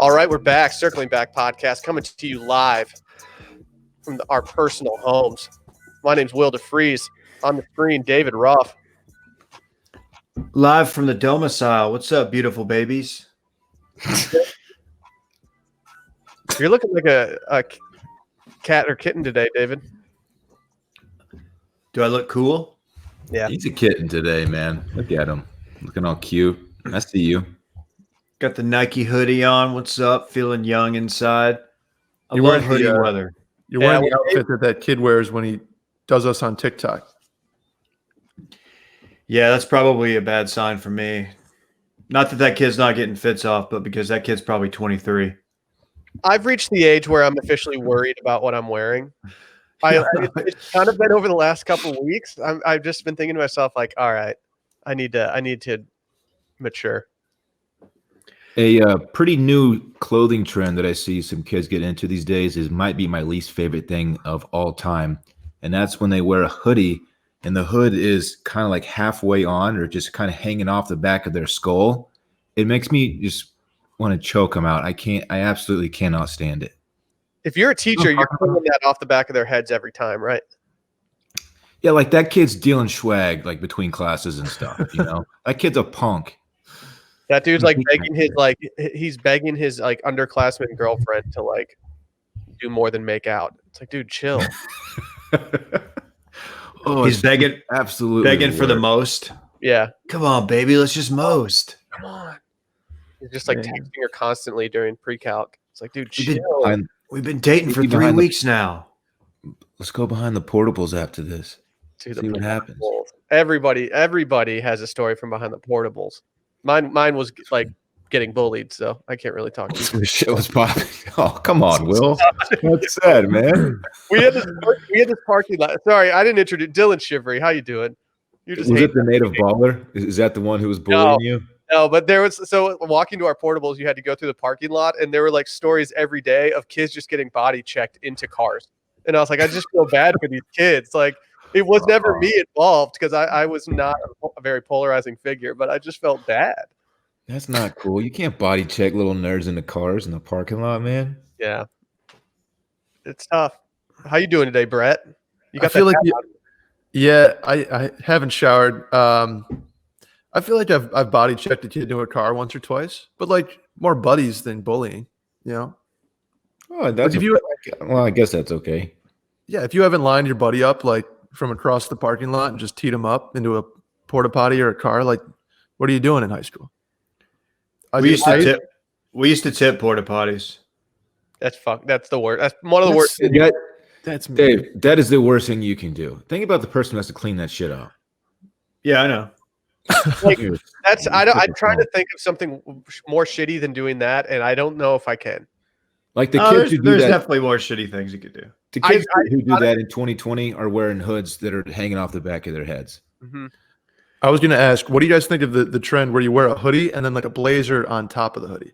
All right, we're back. Circling Back podcast coming to you live from our personal homes. My name's Will DeFries. On the screen, David Ruff. Live from the domicile. What's up, beautiful babies? You're looking like a cat or kitten today, David. Do I look cool? Yeah. He's a kitten today, man. Look at him. Looking all cute. I see you. Got the Nike hoodie on. What's up? Feeling young inside. I You're love wearing hoodie the, weather. You're wearing the outfit that kid wears when he does us on TikTok. Yeah, that's probably a bad sign for me. Not that kid's not getting fits off, but because that kid's probably 23. I've reached the age where I'm officially worried about what I'm wearing. It's kind of been over the last couple of weeks. I've just been thinking to myself, like, all right, I need to mature. A pretty new clothing trend that I see some kids get into these days might be my least favorite thing of all time. And that's when they wear a hoodie and the hood is kind of like halfway on or just kind of hanging off the back of their skull. It makes me just want to choke them out. I absolutely cannot stand it. If you're a teacher, you're pulling that off the back of their heads every time, right? Yeah, like that kid's dealing swag like between classes and stuff, you know? That kid's a punk. That dude's like he's begging his like underclassman girlfriend to like do more than make out. It's like, dude, chill. He's begging, absolutely begging for the most. Yeah. Come on, baby, let's just most. Come on. He's just like texting her constantly during pre-calc. It's like, dude, chill. We've been dating for 3 weeks now. Let's go behind the portables after this. See what happens. Everybody has a story from behind the portables. Mine was like getting bullied, so I can't really talk to you. Shit was popping. Oh, come on, Will. What's sad, man? We had this parking lot. Sorry, I didn't introduce Dylan Shivery. How you doing? You just was it the native baller? Is that the one who was bullying you? No, but there was walking to our portables, you had to go through the parking lot, and there were like stories every day of kids just getting body checked into cars. And I was like, I just feel bad for these kids. Like, it was never me involved because I was not a very polarizing figure, but I just felt bad. That's not cool. You can't body check little nerds in the cars in the parking lot, man. Yeah. It's tough. How you doing today, Brett? You got I haven't showered. I feel like I've body checked a kid into a car once or twice, but like more buddies than bullying, you know? Oh, that's I guess that's okay. Yeah, if you haven't lined your buddy up like from across the parking lot and just teed him up into a porta potty or a car, like what are you doing in high school? We used to tip porta potties. That's the worst. That's one of the worst. That's Dave. That is the worst thing you can do. Think about the person who has to clean that shit up. Yeah, I know. Like I'm trying to think of something more shitty than doing that, and I don't know if I can. Like the kids who do there's that, definitely more shitty things you could do. The kids who do that in 2020 are wearing hoods that are hanging off the back of their heads. Mm-hmm. I was going to ask, what do you guys think of the trend where you wear a hoodie and then like a blazer on top of the hoodie?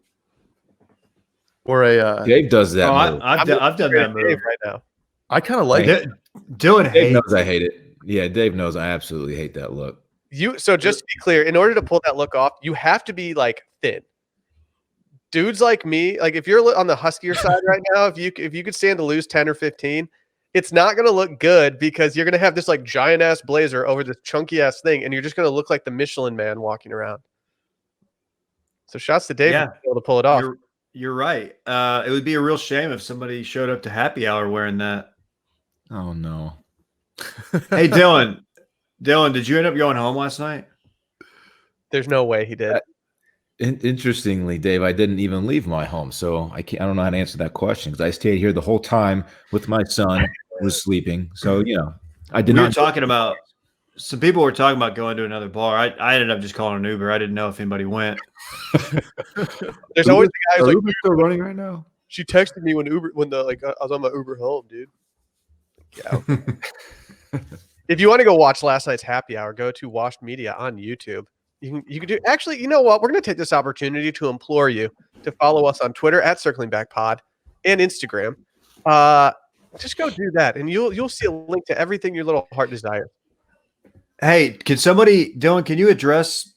Or a Dave does that. I've done that move right now. I kind of like it. Dave knows I hate it. Yeah, Dave knows I absolutely hate that look. So just to be clear, in order to pull that look off, you have to be like thin. Dudes like me, like if you're on the huskier side right now, if you could stand to lose 10 or 15, it's not going to look good because you're going to have this like giant ass blazer over this chunky ass thing, and you're just going to look like the Michelin Man walking around. So shouts to Dave for being able to pull it off. You're right. It would be a real shame if somebody showed up to happy hour wearing that. Oh no. Hey Dylan, did you end up going home last night? There's no way he did. Interestingly, Dave, I didn't even leave my home, so I don't know how to answer that question because I stayed here the whole time with my son who was sleeping. So I did not. We were talking about. Some people were talking about going to another bar. I ended up just calling an Uber. I didn't know if anybody went. There's always the guy who's like, Uber's still running right now. She texted me when I was on my Uber home, dude. Yeah. If you want to go watch last night's happy hour, go to Washed Media on YouTube. You can do. Actually, you know what? We're going to take this opportunity to implore you to follow us on Twitter at Circling Back Pod and Instagram. Just go do that, and you'll see a link to everything your little heart desires. Hey, Dylan, can you address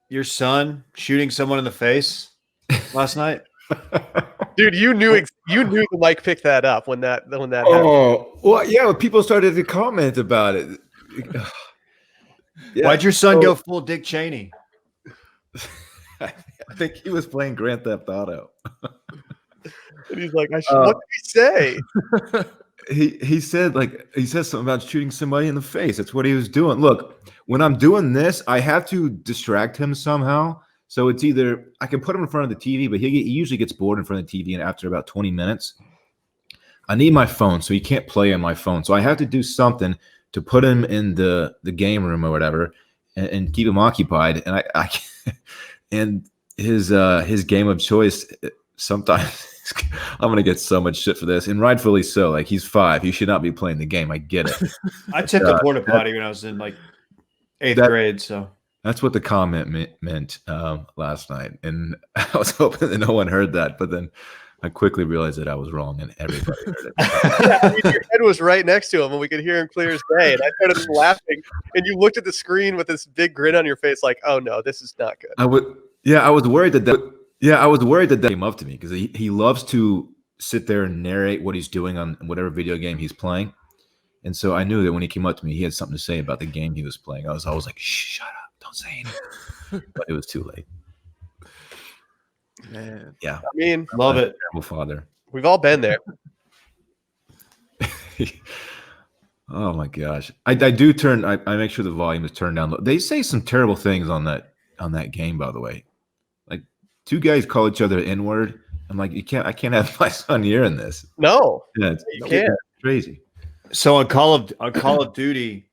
your son shooting someone in the face last night? Dude, you knew the mic picked that up when that happened. Oh, well, yeah. When people started to comment about it. Yeah, Why'd your son go full Dick Cheney? I think he was playing Grand Theft Auto. And he's like, what did he say? He said something about shooting somebody in the face. That's what he was doing. Look, when I'm doing this, I have to distract him somehow. So it's either I can put him in front of the TV, but he usually gets bored in front of the TV, and after about 20 minutes, I need my phone, so he can't play on my phone. So I have to do something to put him in the game room or whatever, and keep him occupied. And I and his game of choice sometimes. I'm gonna get so much shit for this, and rightfully so. Like, he's 5, he should not be playing the game. I get it. I tipped a porta potty when I was in like 8th grade, so that's what the comment meant last night, and I was hoping that no one heard that, but then I quickly realized that I was wrong, and everybody heard it. Yeah, I mean, your head was right next to him, and we could hear him clear as day. And I started laughing, and you looked at the screen with this big grin on your face, like, "Oh no, this is not good." I was worried that came up to me, because he loves to sit there and narrate what he's doing on whatever video game he's playing. And so I knew that when he came up to me, he had something to say about the game he was playing. I was always like, "Shh, shut up, don't say anything." But it was too late. Man. Yeah. I mean, love it. Terrible father. we've all been there. Oh my gosh. I do turn I make sure the volume is turned down. They say some terrible things on that game, by the way. Like, 2 guys call each other N-word. I'm like, I can't have my son hearing this. No, Yeah, you can't. Crazy. So on Call of Duty,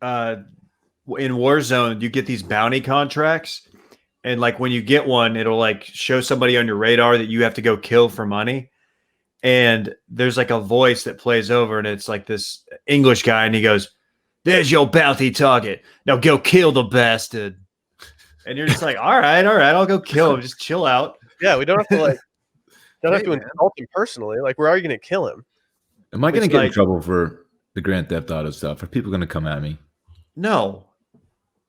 in Warzone, you get these bounty contracts, and like when you get one, it'll like show somebody on your radar that you have to go kill for money. And there's like a voice that plays over, and it's like this English guy, and he goes, "There's your bounty target. Now go kill the bastard." And you're just like, all right, I'll go kill him. Just chill out. Yeah, we don't have to insult him personally. Like, we're already going to kill him. Am I going to It's get in like- trouble for the Grand Theft Auto stuff? Are people going to come at me? No.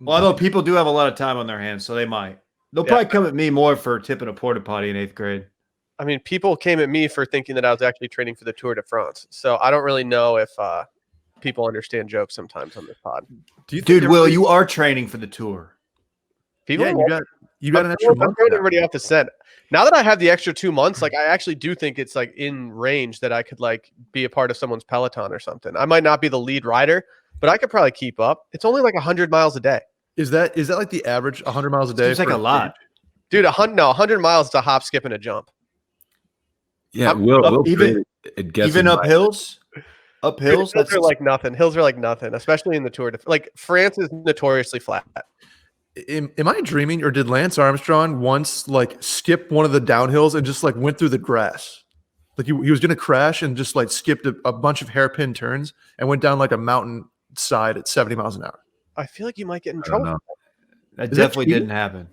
Well, although people do have a lot of time on their hands, so they might. They'll probably come at me more for tipping a porta potty in 8th grade. I mean, people came at me for thinking that I was actually training for the Tour de France. So I don't really know if people understand jokes sometimes on this pod. Dude, Will, you are training for the tour. People, Yeah, you got an extra I'm month. throwing everybody off the scent. Now that I have the extra 2 months, like, I actually do think it's like in range that I could like be a part of someone's peloton or something. I might not be the lead rider, but I could probably keep up. It's only like 100 miles a day. Is that like the average 100 miles a day? Seems like for a lot. Dude, 100 miles is a hop, skip, and a jump. Yeah, even up hills? Up hills? Hills are like nothing. Hills are like nothing, especially in the Tour de like France is notoriously flat. Am I dreaming, or did Lance Armstrong once like skip one of the downhills and just like went through the grass? Like he was going to crash and just like skipped a bunch of hairpin turns and went down like a mountain side at 70 miles an hour. I feel like you might get in I don't trouble. know. That Is that definitely cheating? didn't happen.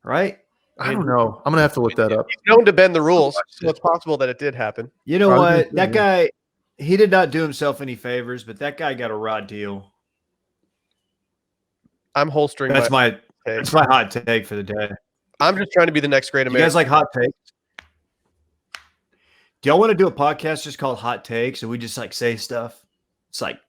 Right? I don't know. I'm going to have to look that up. He's known to bend the rules, so it's possible that it did happen. You know Probably what? did, That yeah. guy, he did not do himself any favors, but that guy got a raw deal. I'm holstering That's my my take. that's my hot take for the day. I'm just trying to be the next great You American. guys like hot takes? Do y'all want to do a podcast just called Hot Takes, and we just like say stuff? It's like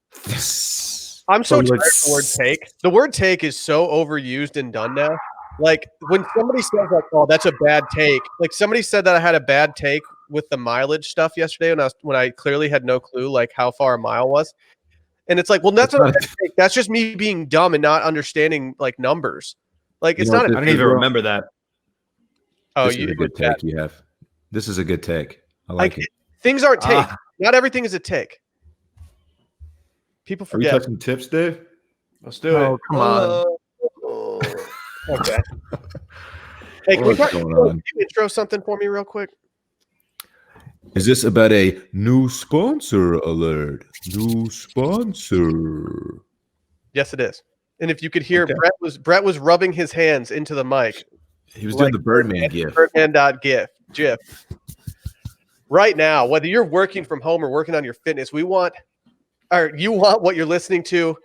I'm so So, tired like, of the word take. The word take is so overused and done now. Like, when somebody says like, "Oh, that's a bad take," like somebody said that I had a bad take with the mileage stuff yesterday when I clearly had no clue like how far a mile was. And it's like, well, that's not a bad take. That's just me being dumb and not understanding like numbers. Like, it's You know not. what I don't even remember that. Oh, This is a good take you have. This is a good take. I like it. Things aren't take. Ah. Not everything is a take. People Are we forget. touching tips, Dave? Let's do Oh, it. come on. Okay. Hey, can What's going on? Can you intro something for me real quick? Is this about a new sponsor alert? New sponsor. Yes, it is. And if you could hear, Okay. Brett was rubbing his hands into the mic. He was Like doing the Birdman gif. Birdman.gif. Right now, whether you're working from home or working on your fitness, you want what you're listening to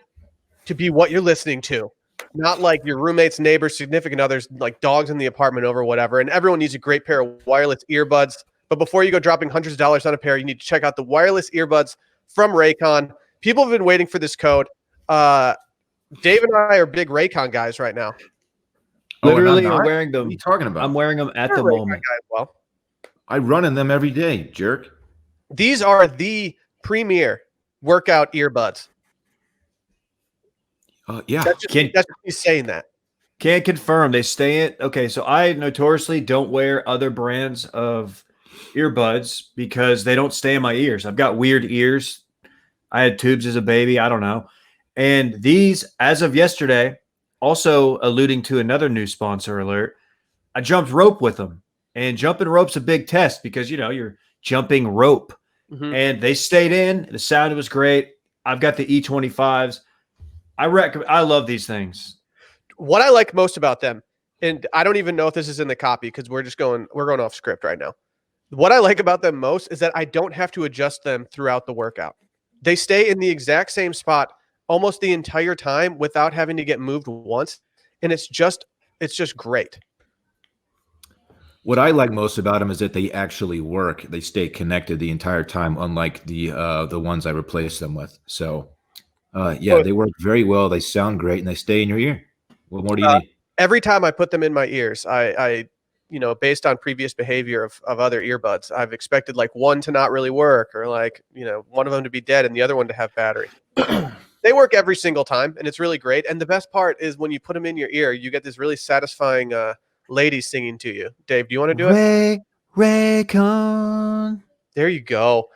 be what you're listening to. not like your roommates, neighbors, significant others, like dogs in the apartment over whatever. And everyone needs a great pair of wireless earbuds. But before you go dropping hundreds of dollars on a pair, you need to check out the wireless earbuds from Raycon. People have been waiting for this code. Dave and I are big Raycon guys right now. Literally, I'm are not? wearing them. What are you talking about? I'm wearing them at You're the a Raycon moment. guy as well. I run in them every day, jerk. These are the premier workout earbuds. Yeah. That's just me saying that. Can't confirm. They stay in. Okay, so I notoriously don't wear other brands of earbuds because they don't stay in my ears. I've got weird ears. I had tubes as a baby. I don't know. And these, as of yesterday, also alluding to another new sponsor alert, I jumped rope with them. And jumping rope's a big test because, you're jumping rope. Mhm. And they stayed in. The sound was great. I've got the E25s. I love these things. What I like most about them, and I don't even know if this is in the copy because we're going off script right now. What I like about them most is that I don't have to adjust them throughout the workout. They stay in the exact same spot almost the entire time without having to get moved once. And it's just great. What I like most about them is that they actually work. They stay connected the entire time, unlike the ones I replaced them with. So, they work very well. They sound great, and they stay in your ear. What more do you need? Every time I put them in my ears, I based on previous behavior of other earbuds, I've expected like one to not really work or like, one of them to be dead and the other one to have battery. They work every single time, and it's really great. And the best part is when you put them in your ear, you get this really satisfying lady singing to you. Dave, do you want to do it? Raycon. There you go.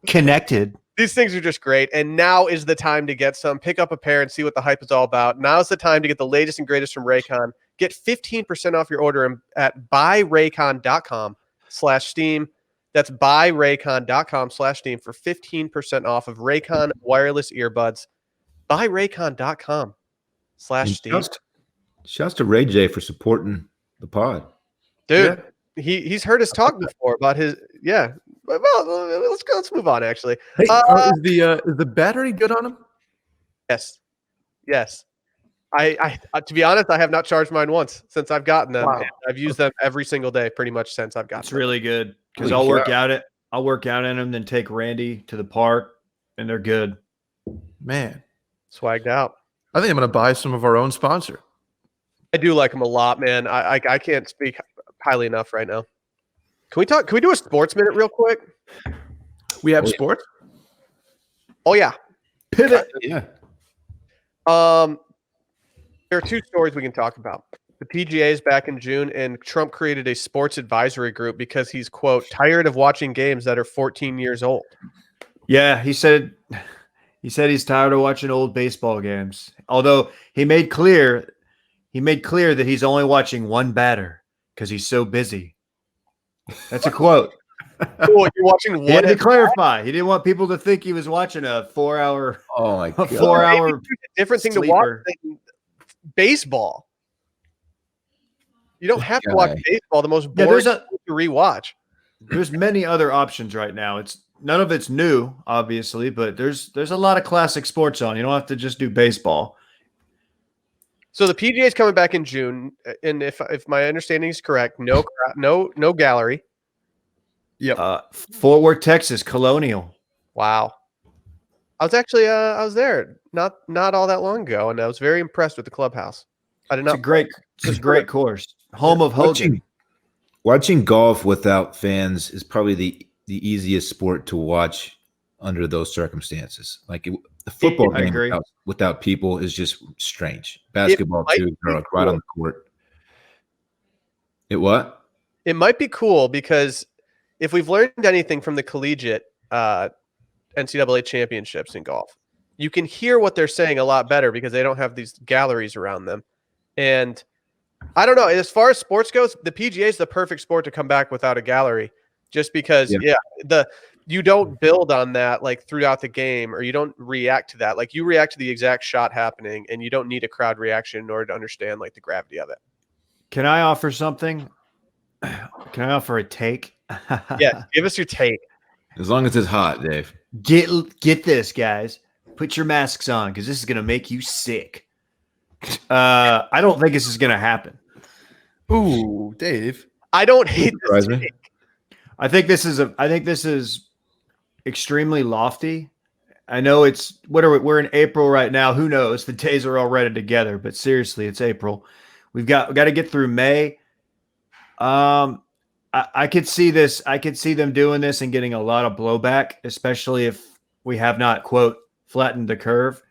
Connected. These things are just great. And now is the time to get some. Pick up a pair and see what the hype is all about. Now's the time to get the latest and greatest from Raycon. Get 15% off your order at buyraycon.com/steam. That's buyraycon.com/steam for 15% off of Raycon wireless earbuds. Buyraycon.com/steam. Shouts to Ray J for supporting the pod. Dude, he's heard us talk before about his Well, let's move on. Actually, Hey, is the battery good on them? yes. I to be honest, I have not charged mine once since I've gotten them. Wow. I've used them every single day, pretty much since I've gotten It's them. really good because Holy I'll work out in them, then take Randy to the park, and they're good. Man, Swagged out. I think I'm going to buy some of our own sponsor. I do like them a lot, man. I can't speak highly enough right now. Can we do a sports minute real quick? We have sports. Oh yeah. Pivot. Yeah. There are two stories we can talk about. The PGA is back in June, and Trump created a sports advisory group because he's, quote, tired of watching games that are 14 years old. Yeah, he said he's tired of watching old baseball games. Although he made clear that he's only watching one batter because he's so busy. That's a quote. Cool, you're watching He had one. to clarify. He didn't want people to think he was watching a 4-hour. Oh my god. 4-hour. Different thing to watch sleeper. than baseball. You don't have to watch baseball. The most boring thing to rewatch. There's many other options right now. None of it's new, obviously, but there's a lot of classic sports on. You don't have to just do baseball. So the PGA is coming back in June, and if my understanding is correct, no gallery. Yep. Fort Worth, Texas, Colonial. Wow. I was actually I was there not all that long ago, and I was very impressed with the clubhouse. It's a great course. Home of Hogan. Watching golf without fans is probably the easiest sport to watch under those circumstances. Like the football game without people is just strange. Basketball too, they're like right on the court. It what? It might be cool because if we've learned anything from the collegiate NCAA championships in golf, you can hear what they're saying a lot better because they don't have these galleries around them. And I don't know, as far as sports goes, the PGA is the perfect sport to come back without a gallery, just because you don't build on that like throughout the game, or you don't react to that. Like you react to the exact shot happening, and you don't need a crowd reaction in order to understand like the gravity of it. Can I offer something? Can I offer a take? Yeah, give us your take. As long as it's hot, Dave. Get this, guys. put your masks on because this is going to make you sick. I don't think this is going to happen. Ooh, Dave. I don't hate this Surprise me. take. I think this is extremely lofty. I know we're in April right now. Who knows? The days are all running together, but seriously, it's April. We got to get through May. I could see this. I could see them doing this and getting a lot of blowback, especially if we have not, quote, flattened the curve.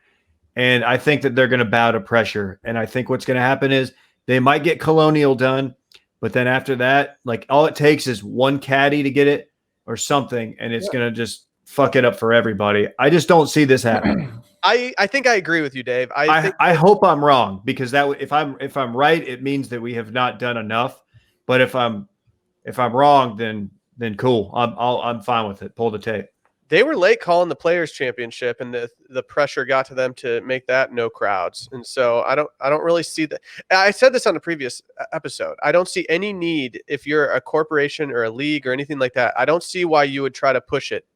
And I think that they're going to bow to pressure. And I think what's going to happen is they might get Colonial done, but then after that, like all it takes is one caddy to get it or something, and it's going to just fuck it up for everybody. I just don't see this happening. I think I agree with you, Dave. I hope I'm wrong, because if I'm right, it means that we have not done enough. But if I'm wrong, then cool. I'm fine with it. Pull the tape. They were late calling the Players Championship, and the pressure got to them to make that no crowds. And so I don't really see that. I said this on the previous episode. I don't see any need, if you're a corporation or a league or anything like that. I don't see why you would try to push it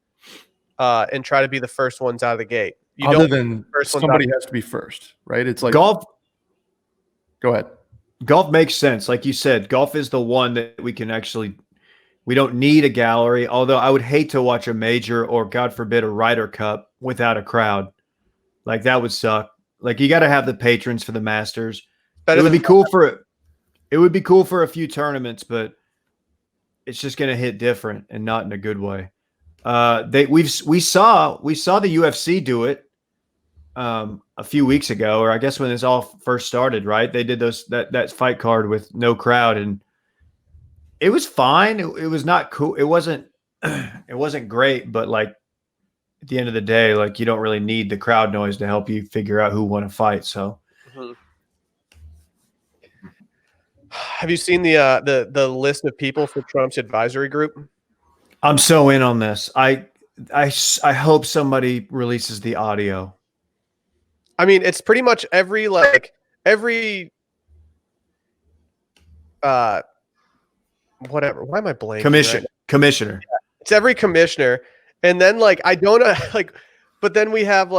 and try to be the first ones out of the gate. Other than somebody has to be first, right? It's like golf. Go ahead. Golf makes sense. Like you said, golf is the one that we can actually – we don't need a gallery, although I would hate to watch a major or, God forbid, a Ryder Cup without a crowd. Like, that would suck. Like, you got to have the patrons for the Masters. It would be cool for a few tournaments, but it's just going to hit different and not in a good way. We saw the UFC do it a few weeks ago, or I guess when this all first started, right? They did that fight card with no crowd, and it was fine. It was not cool. It wasn't great, but like at the end of the day, like you don't really need the crowd noise to help you figure out who won a fight. So, have you seen the list of people for Trump's advisory group? I'm so in on this. I hope somebody releases the audio. I mean, it's pretty much every whatever. Why am I blanking? Commissioner. Yeah, it's every commissioner. And then I don't but then we have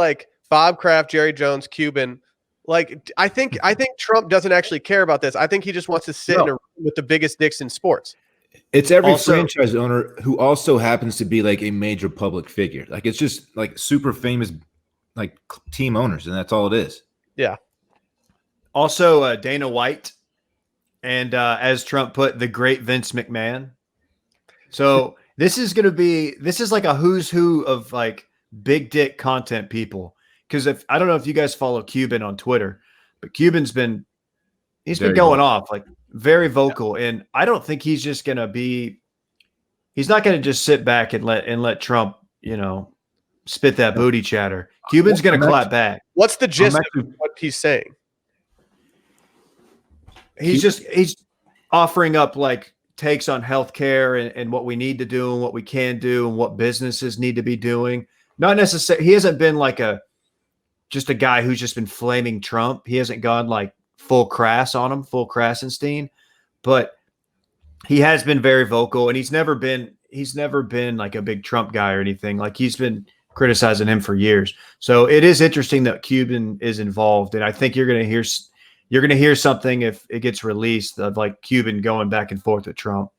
Bob Kraft, Jerry Jones, Cuban. I think Trump doesn't actually care about this. I think he just wants to sit in a room with the biggest dicks in sports. It's every franchise owner who also happens to be a major public figure. It's just super famous team owners, and that's all it is. Yeah. Also, Dana White. And as Trump put, the great Vince McMahon. So this is like a who's who of big dick content people. Because I don't know if you guys follow Cuban on Twitter, but Cuban's been going off, very vocal. Yeah. And I don't think he's not going to just sit back and let Trump, spit that booty chatter. Cuban's going to clap back. What's the gist of what he's saying? He's offering up takes on healthcare and what we need to do and what we can do and what businesses need to be doing. Not necessarily. He hasn't been just a guy who's just been flaming Trump. He hasn't gone full crass on him, full Krassenstein, but he has been very vocal, and he's never been a big Trump guy or anything. He's been criticizing him for years. So it is interesting that Cuban is involved, and I think you're going to hear something if it gets released of Cuban going back and forth with Trump.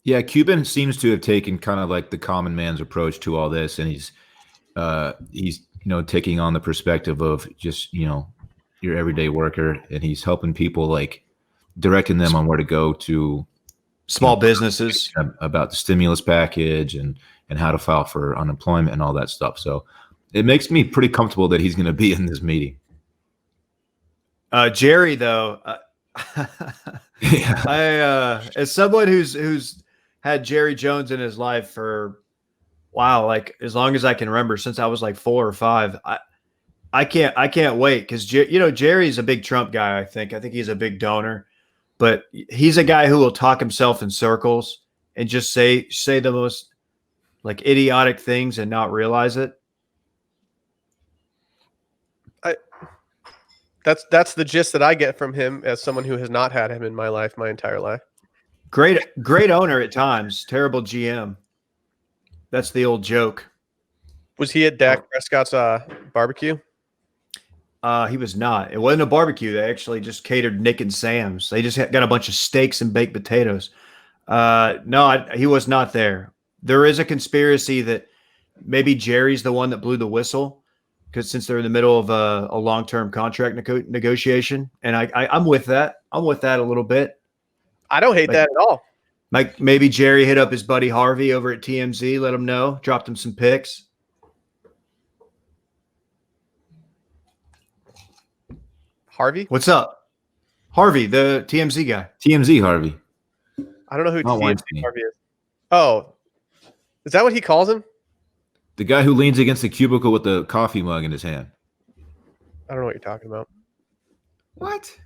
Yeah, Cuban seems to have taken kind of the common man's approach to all this, and he's taking on the perspective of just your everyday worker, and he's helping people directing them on where to go to small businesses about the stimulus package and how to file for unemployment and all that stuff. So it makes me pretty comfortable that he's going to be in this meeting. Jerry, though, as someone who's had Jerry Jones in his life for as long as I can remember, since I was 4 or 5, I can't wait because Jerry's a big Trump guy. I think he's a big donor, but he's a guy who will talk himself in circles and just say the most idiotic things and not realize it. That's the gist that I get from him as someone who has not had him in my life, my entire life. Great owner at times, terrible GM. That's the old joke. Was he at Dak Prescott's barbecue? He was not. It wasn't a barbecue. They actually just catered Nick and Sam's. They just got a bunch of steaks and baked potatoes. No, he was not there. There is a conspiracy that maybe Jerry's the one that blew the whistle, because since they're in the middle of a long-term contract negotiation, and I'm with that. I'm with that a little bit. I don't hate that at all. Like maybe Jerry hit up his buddy Harvey over at TMZ, let him know, dropped him some pics. Harvey? What's up? Harvey, the TMZ guy. TMZ Harvey. I don't know who Not TMZ Weinstein. Harvey is. Oh, is that what he calls him? The guy who leans against the cubicle with the coffee mug in his hand. I don't know what you're talking about. What?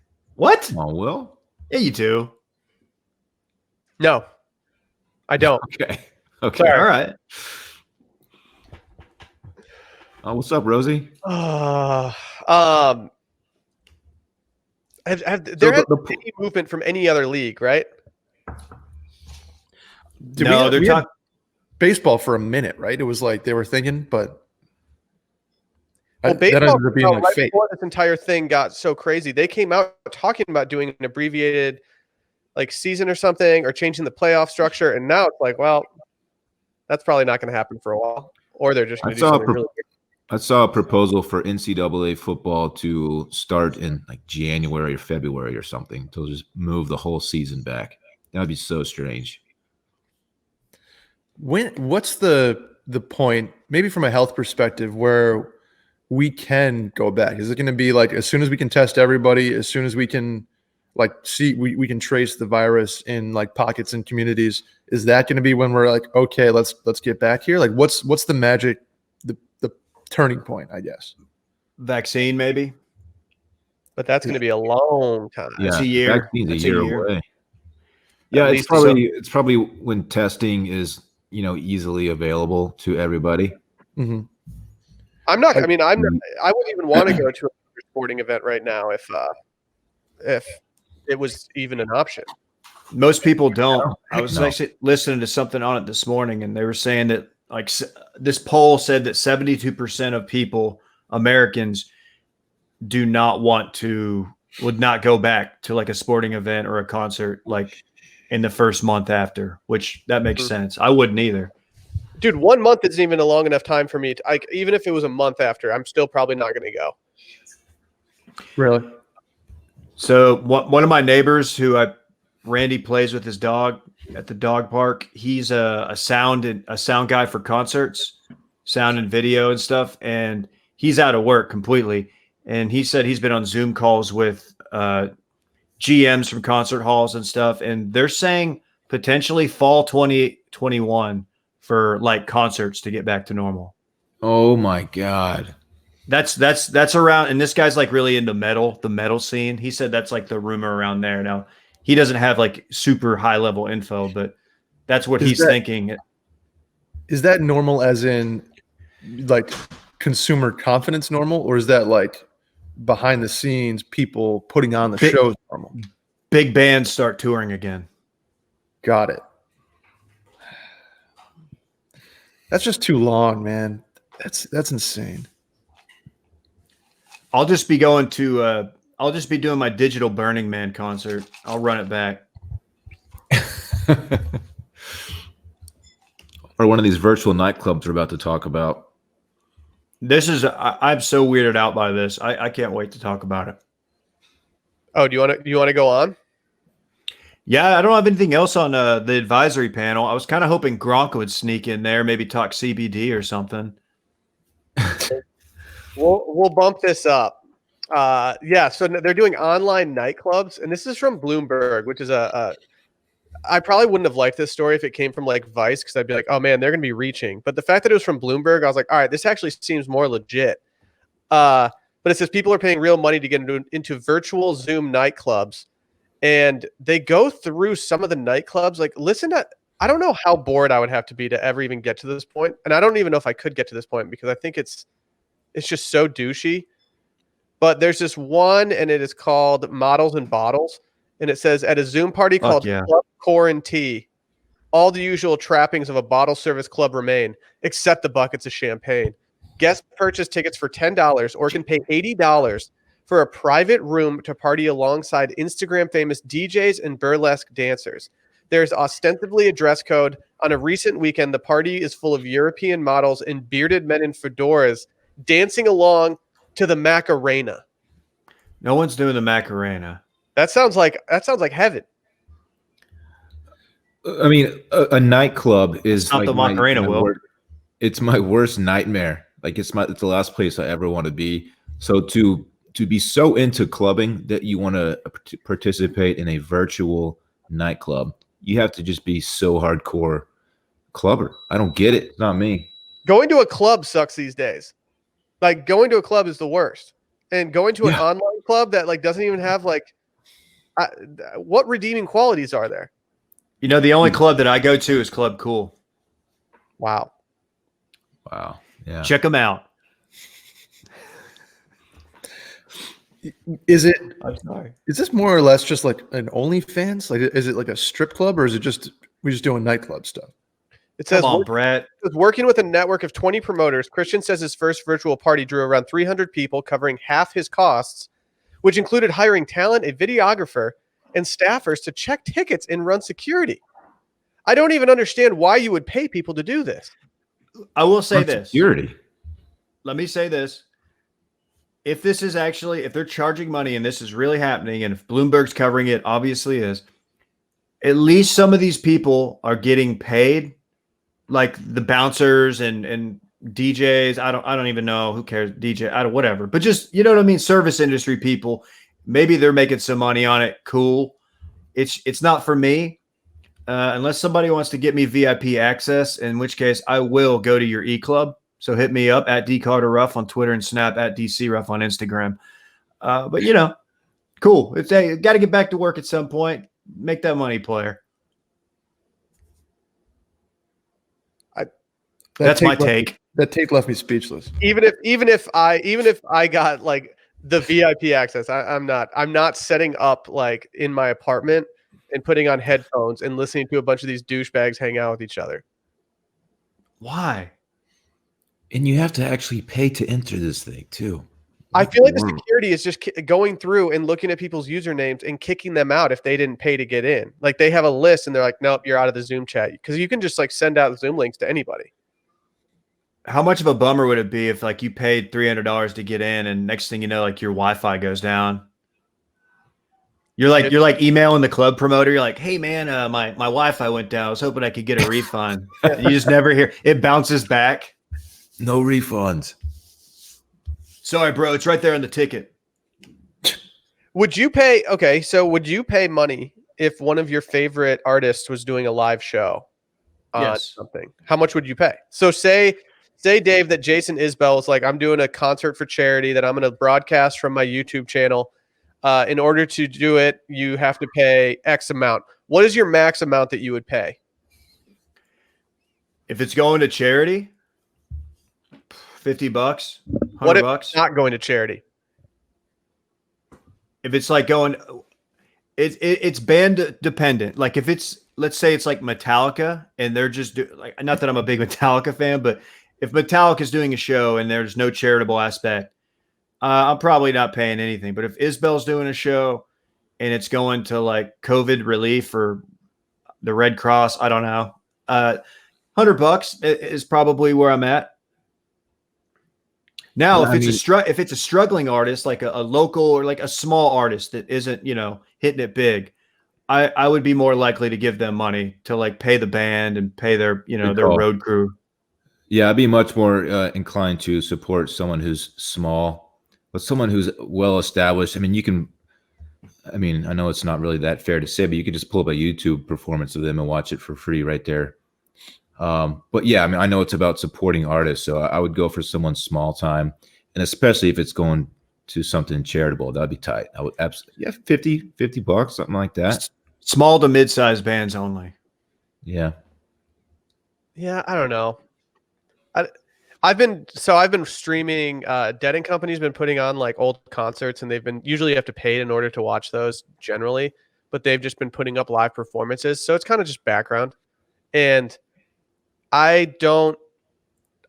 Come on, Will. Yeah, you do. No, I don't. Okay. Okay. Sorry. All right. Oh, what's up, Rosie? There hasn't been any movement from any other league, right? No, they're talking baseball for a minute, right? It was like they were thinking, but Well, that baseball, ended up being like right fake. before this entire thing got so crazy, they came out talking about doing an abbreviated like season or something, or changing the playoff structure, and now it's like, well, that's probably not going to happen for a while, or they're just going to do something really big. I saw a proposal for NCAA football to start in like January or February or something. To just move the whole season back. That would be so strange. What's the point, maybe from a health perspective, where we can go back? Is it going to be like as soon as we can test everybody, as soon as we can like see we can trace the virus in like pockets and communities? Is that going to be when we're like, okay, let's get back here? Like what's the magic, the turning point, I guess? vaccine, maybe. But that's going to be a long time. Yeah, It's a year. vaccine's It's a year year. away. Yeah, At it's least probably when testing is easily available to everybody. Mm-hmm. I wouldn't even want to go to a sporting event right now if it was even an option. Most people don't. I was No. actually listening to something on it this morning, and they were saying that like this poll said that 72% of people, Americans, would not go back to like a sporting event or a concert like in the first month after, which that makes sense. I wouldn't either. Dude, 1 month isn't even a long enough time for me. Even if it was a month after, I'm still probably not going to go. Really? So one of my neighbors Randy plays with his dog at the dog park. He's a sound guy for concerts, sound and video and stuff. And he's out of work completely. And he said he's been on Zoom calls with GMs from concert halls and stuff. And they're saying potentially fall 2021 for like concerts to get back to normal. Oh my God. That's around, and this guy's like really into the metal scene. He said that's like the rumor around there. Now he doesn't have like super high level info, but that's what he's thinking. Is that normal as in like consumer confidence normal, or is that like behind the scenes people putting on the shows normal? Big bands start touring again. Got it. That's just too long, man. That's insane. I'll just be going to I'll just be doing my digital Burning Man concert. I'll run it back. Or one of these virtual nightclubs we're about to talk about. I'm so weirded out by this. I can't wait to talk about it. Oh, do you want to go on? Yeah, I don't have anything else on the advisory panel. I was kind of hoping Gronk would sneak in there, maybe talk CBD or something. We'll bump this up. So they're doing online nightclubs, and this is from Bloomberg, which is I probably wouldn't have liked this story if it came from like Vice, because I'd be like, oh man, they're going to be reaching. But the fact that it was from Bloomberg, I was like, all right, this actually seems more legit. But it says people are paying real money to get into virtual Zoom nightclubs, and they go through some of the nightclubs. Like, I don't know how bored I would have to be to ever even get to this point, and I don't even know if I could get to this point because I think it's just so douchey. But there's this one, and it is called Models and Bottles. And it says, at a Zoom party called Club Quarantine, all the usual trappings of a bottle service club remain, except the buckets of champagne. Guests purchase tickets for $10 or can pay $80 for a private room to party alongside Instagram famous DJs and burlesque dancers. There's ostensibly a dress code. On a recent weekend, the party is full of European models and bearded men in fedoras dancing along to the Macarena. No one's doing the Macarena. That sounds like heaven. I mean, a nightclub is Not like the Macarena, Will. It's my worst nightmare. Like it's the last place I ever want to be. So to be so into clubbing that you want to participate in a virtual nightclub, you have to just be so hardcore clubber. I don't get it. It's not me. Going to a club sucks these days. Like going to a club is the worst. And going to an online club that like doesn't even have like what redeeming qualities are there? You know, the only club that I go to is Club Cool. Wow. Yeah. Check them out. Is it? I'm sorry. Is this more or less just like an OnlyFans? Like, is it like a strip club, or is it just we just doing nightclub stuff? It says, Come on, Brett. working with a network of 20 promoters, Christian says his first virtual party drew around 300 people, covering half his costs, which included hiring talent, a videographer, and staffers to check tickets and run security. I don't even understand why you would pay people to do this. I will say this. Security. Let me say this. If this is actually, if they're charging money and this is really happening, and if Bloomberg's covering it, obviously is, at least some of these people are getting paid, like the bouncers and DJs. I don't even know, who cares, DJ, I don't, whatever. But just, you know what I mean, service industry people, maybe they're making some money on it. Cool. It's not for me. Unless somebody wants to get me VIP access, in which case I will go to your e-club. So hit me up at DCarterRuff on Twitter and Snap, at DCRuff on Instagram. But, you know, cool. It's got to get back to work at some point. Make that money, player. That's my take. That tape left me speechless. Even if I got like the VIP access, I'm not setting up like in my apartment and putting on headphones and listening to a bunch of these douchebags hang out with each other. Why? And you have to actually pay to enter this thing too. I feel like the security is just going through and looking at people's usernames and kicking them out if they didn't pay to get in. Like they have a list and they're like, nope, you're out of the Zoom chat. Because you can just like send out Zoom links to anybody. How much of a bummer would it be if like you paid $300 to get in and next thing you know, like your Wi-Fi goes down? You're like emailing the club promoter. You're like, hey man, my Wi-Fi went down. I was hoping I could get a refund. You just never hear it. Bounces back. No refunds. Sorry, bro. It's right there on the ticket. Would you pay? Okay, so would you pay money if one of your favorite artists was doing a live show on something? How much would you pay? So say Dave, that Jason Isbell is like, I'm doing a concert for charity that I'm going to broadcast from my YouTube channel. In order to do it, you have to pay X amount. What is your max amount that you would pay? If it's going to charity, $50, $100. What if it's not going to charity? If it's like going, it's band dependent. Like if it's, let's say it's like Metallica and they're just like, not that I'm a big Metallica fan, but if Metallica is doing a show and there's no charitable aspect, I'm probably not paying anything. But if Isbell's doing a show and it's going to like COVID relief or the Red Cross, I don't know, $100 is probably where I'm at. Now, if it's a struggling artist, like a local or like a small artist that isn't, you know, hitting it big, I would be more likely to give them money to like pay the band and pay their, you know, their road crew. Yeah, I'd be much more inclined to support someone who's small, but someone who's well established. I mean, I know it's not really that fair to say, but you could just pull up a YouTube performance of them and watch it for free right there. But yeah, I mean, I know it's about supporting artists, so I would go for someone small time, and especially if it's going to something charitable, that'd be tight. I would absolutely, yeah, $50, something like that. Small to mid-sized bands only. Yeah. Yeah, I don't know. I've been streaming. Dead and Company's been putting on like old concerts, and they've been usually you have to pay in order to watch those generally, but they've just been putting up live performances, so it's kind of just background. And I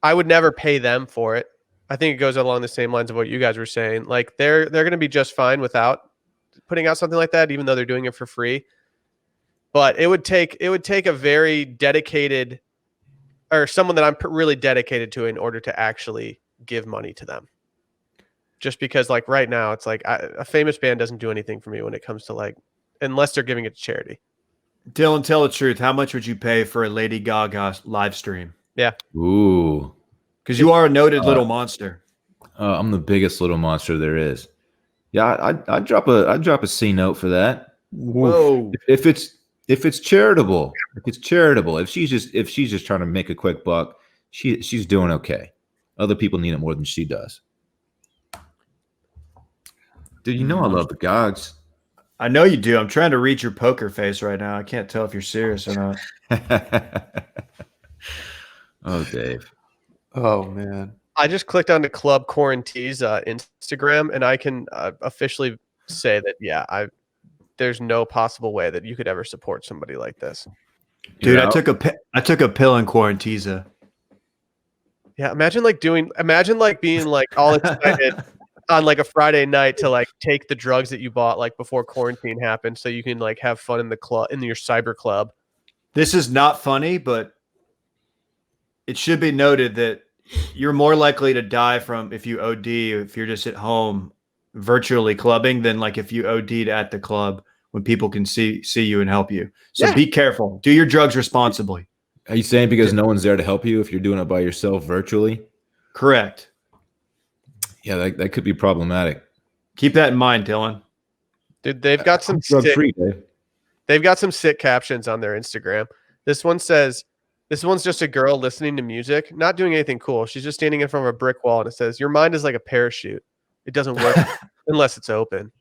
would never pay them for it. I think it goes along the same lines of what you guys were saying. Like they're going to be just fine without putting out something like that, even though they're doing it for free. But it would take a very dedicated, or someone that I'm really dedicated to, in order to actually give money to them. Just because, like right now, it's like a famous band doesn't do anything for me when it comes to like, unless they're giving it to charity. Dylan, tell the truth. How much would you pay for a Lady Gaga live stream? Yeah. Ooh. Because you are a noted little monster. I'm the biggest little monster there is. Yeah, I'd drop a C note for that. Whoa. If it's charitable, if she's just trying to make a quick buck, she's doing okay. Other people need it more than she does. Dude, you know I love the Gogs. I know you do. I'm trying to read your poker face right now. I can't tell if you're serious or not. Oh, Dave. Oh man. I just clicked onto Club Quarantine's Instagram, and I can officially say that there's no possible way that you could ever support somebody like this. Dude, I took a pill in Quarantiza. Yeah, imagine being like all excited on like a Friday night to like take the drugs that you bought like before quarantine happened, so you can like have fun in the club, in your cyber club. This is not funny, but it should be noted that you're more likely to die from if you OD, if you're just at home virtually clubbing, than like if you OD'd at the club when people can see you and help you. So Be careful. Do your drugs responsibly. Are you saying because no one's there to help you if you're doing it by yourself virtually? Correct. Yeah, that could be problematic. Keep that in mind, Dylan. Dude, they've got some they've got some sick captions on their Instagram. This one says, "This one's just a girl listening to music, not doing anything cool. She's just standing in front of a brick wall, and it says, 'Your mind is like a parachute. It doesn't work unless it's open.'"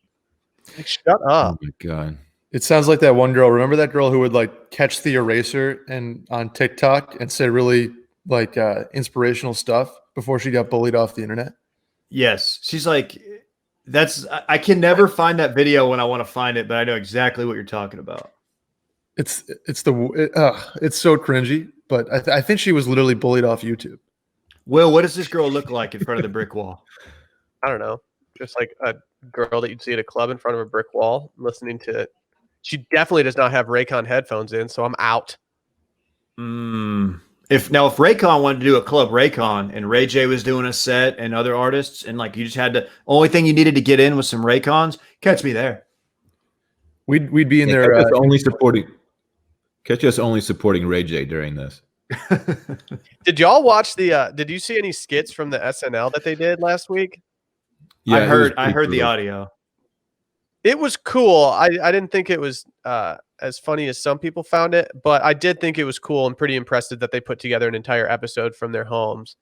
Like, shut up. Oh my God. It sounds like that one girl. Remember that girl who would like catch the eraser and on TikTok and say really like inspirational stuff before she got bullied off the internet? Yes. She's like, I can never find that video when I want to find it, but I know exactly what you're talking about. It's so cringy, but I think she was literally bullied off YouTube. Will, what does this girl look like in front of the brick wall? I don't know. Just like a girl that you'd see at a club in front of a brick wall listening to it. She definitely does not have Raycon headphones in, so I'm out. If Raycon wanted to do a Club Raycon and Ray J was doing a set and other artists, and like you just had to, only thing you needed to get in was some Raycons, catch me there. We'd be in there. Catch us only supporting Ray J during this. Did y'all watch did you see any skits from the SNL that they did last week? Yeah, I heard the audio. It was cool. I didn't think it was as funny as some people found it, but I did think it was cool and pretty impressive that they put together an entire episode from their homes.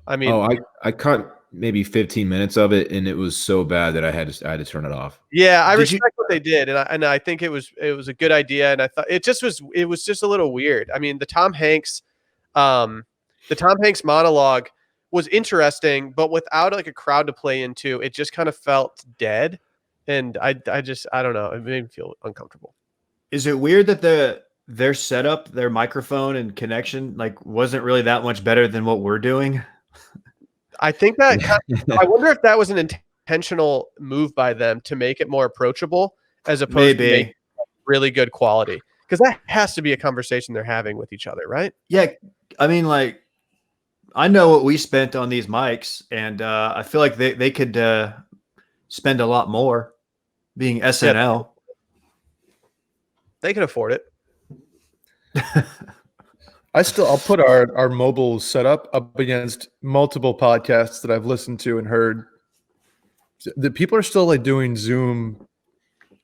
I mean, I caught maybe 15 minutes of it, and it was so bad that I had to turn it off. Yeah, I respect what they did, and I think it was a good idea, and I thought it was just a little weird. I mean, the Tom Hanks monologue was interesting, but without like a crowd to play into, it just kind of felt dead. And I don't know. It made me feel uncomfortable. Is it weird that their setup, their microphone and connection, like wasn't really that much better than what we're doing? I think that I wonder if that was an intentional move by them to make it more approachable, as opposed to make really good quality. Because that has to be a conversation they're having with each other, right? Yeah, I mean, like, I know what we spent on these mics, and I feel like they could spend a lot more. Being SNL, they can afford it. I'll put our mobile setup up against multiple podcasts that I've listened to and heard. The people are still like doing Zoom,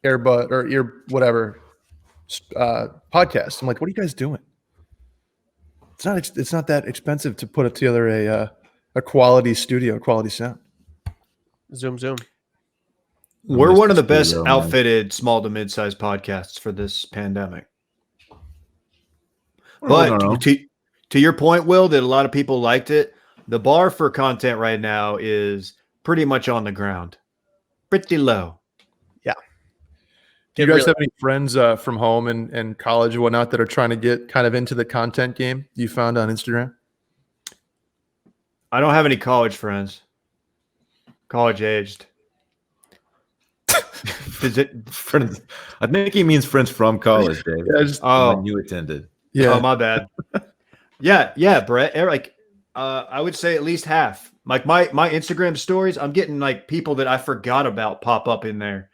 earbud or ear whatever podcasts. I'm like, what are you guys doing? It's not that expensive to put together a quality studio, quality sound. Zoom. We're one of the best outfitted small to mid-sized podcasts for this pandemic. But to your point, Will, that a lot of people liked it, the bar for content right now is pretty much on the ground. Pretty low. Yeah. Do you guys have any friends from home and college and whatnot that are trying to get kind of into the content game you found on Instagram? I don't have any college friends. College aged. Is it? Friends. I think he means friends from college, Dave. Yeah, just, When you attended. yeah. Oh, my bad. Yeah, Brett. Like, I would say at least half. Like my Instagram stories, I'm getting like people that I forgot about pop up in there.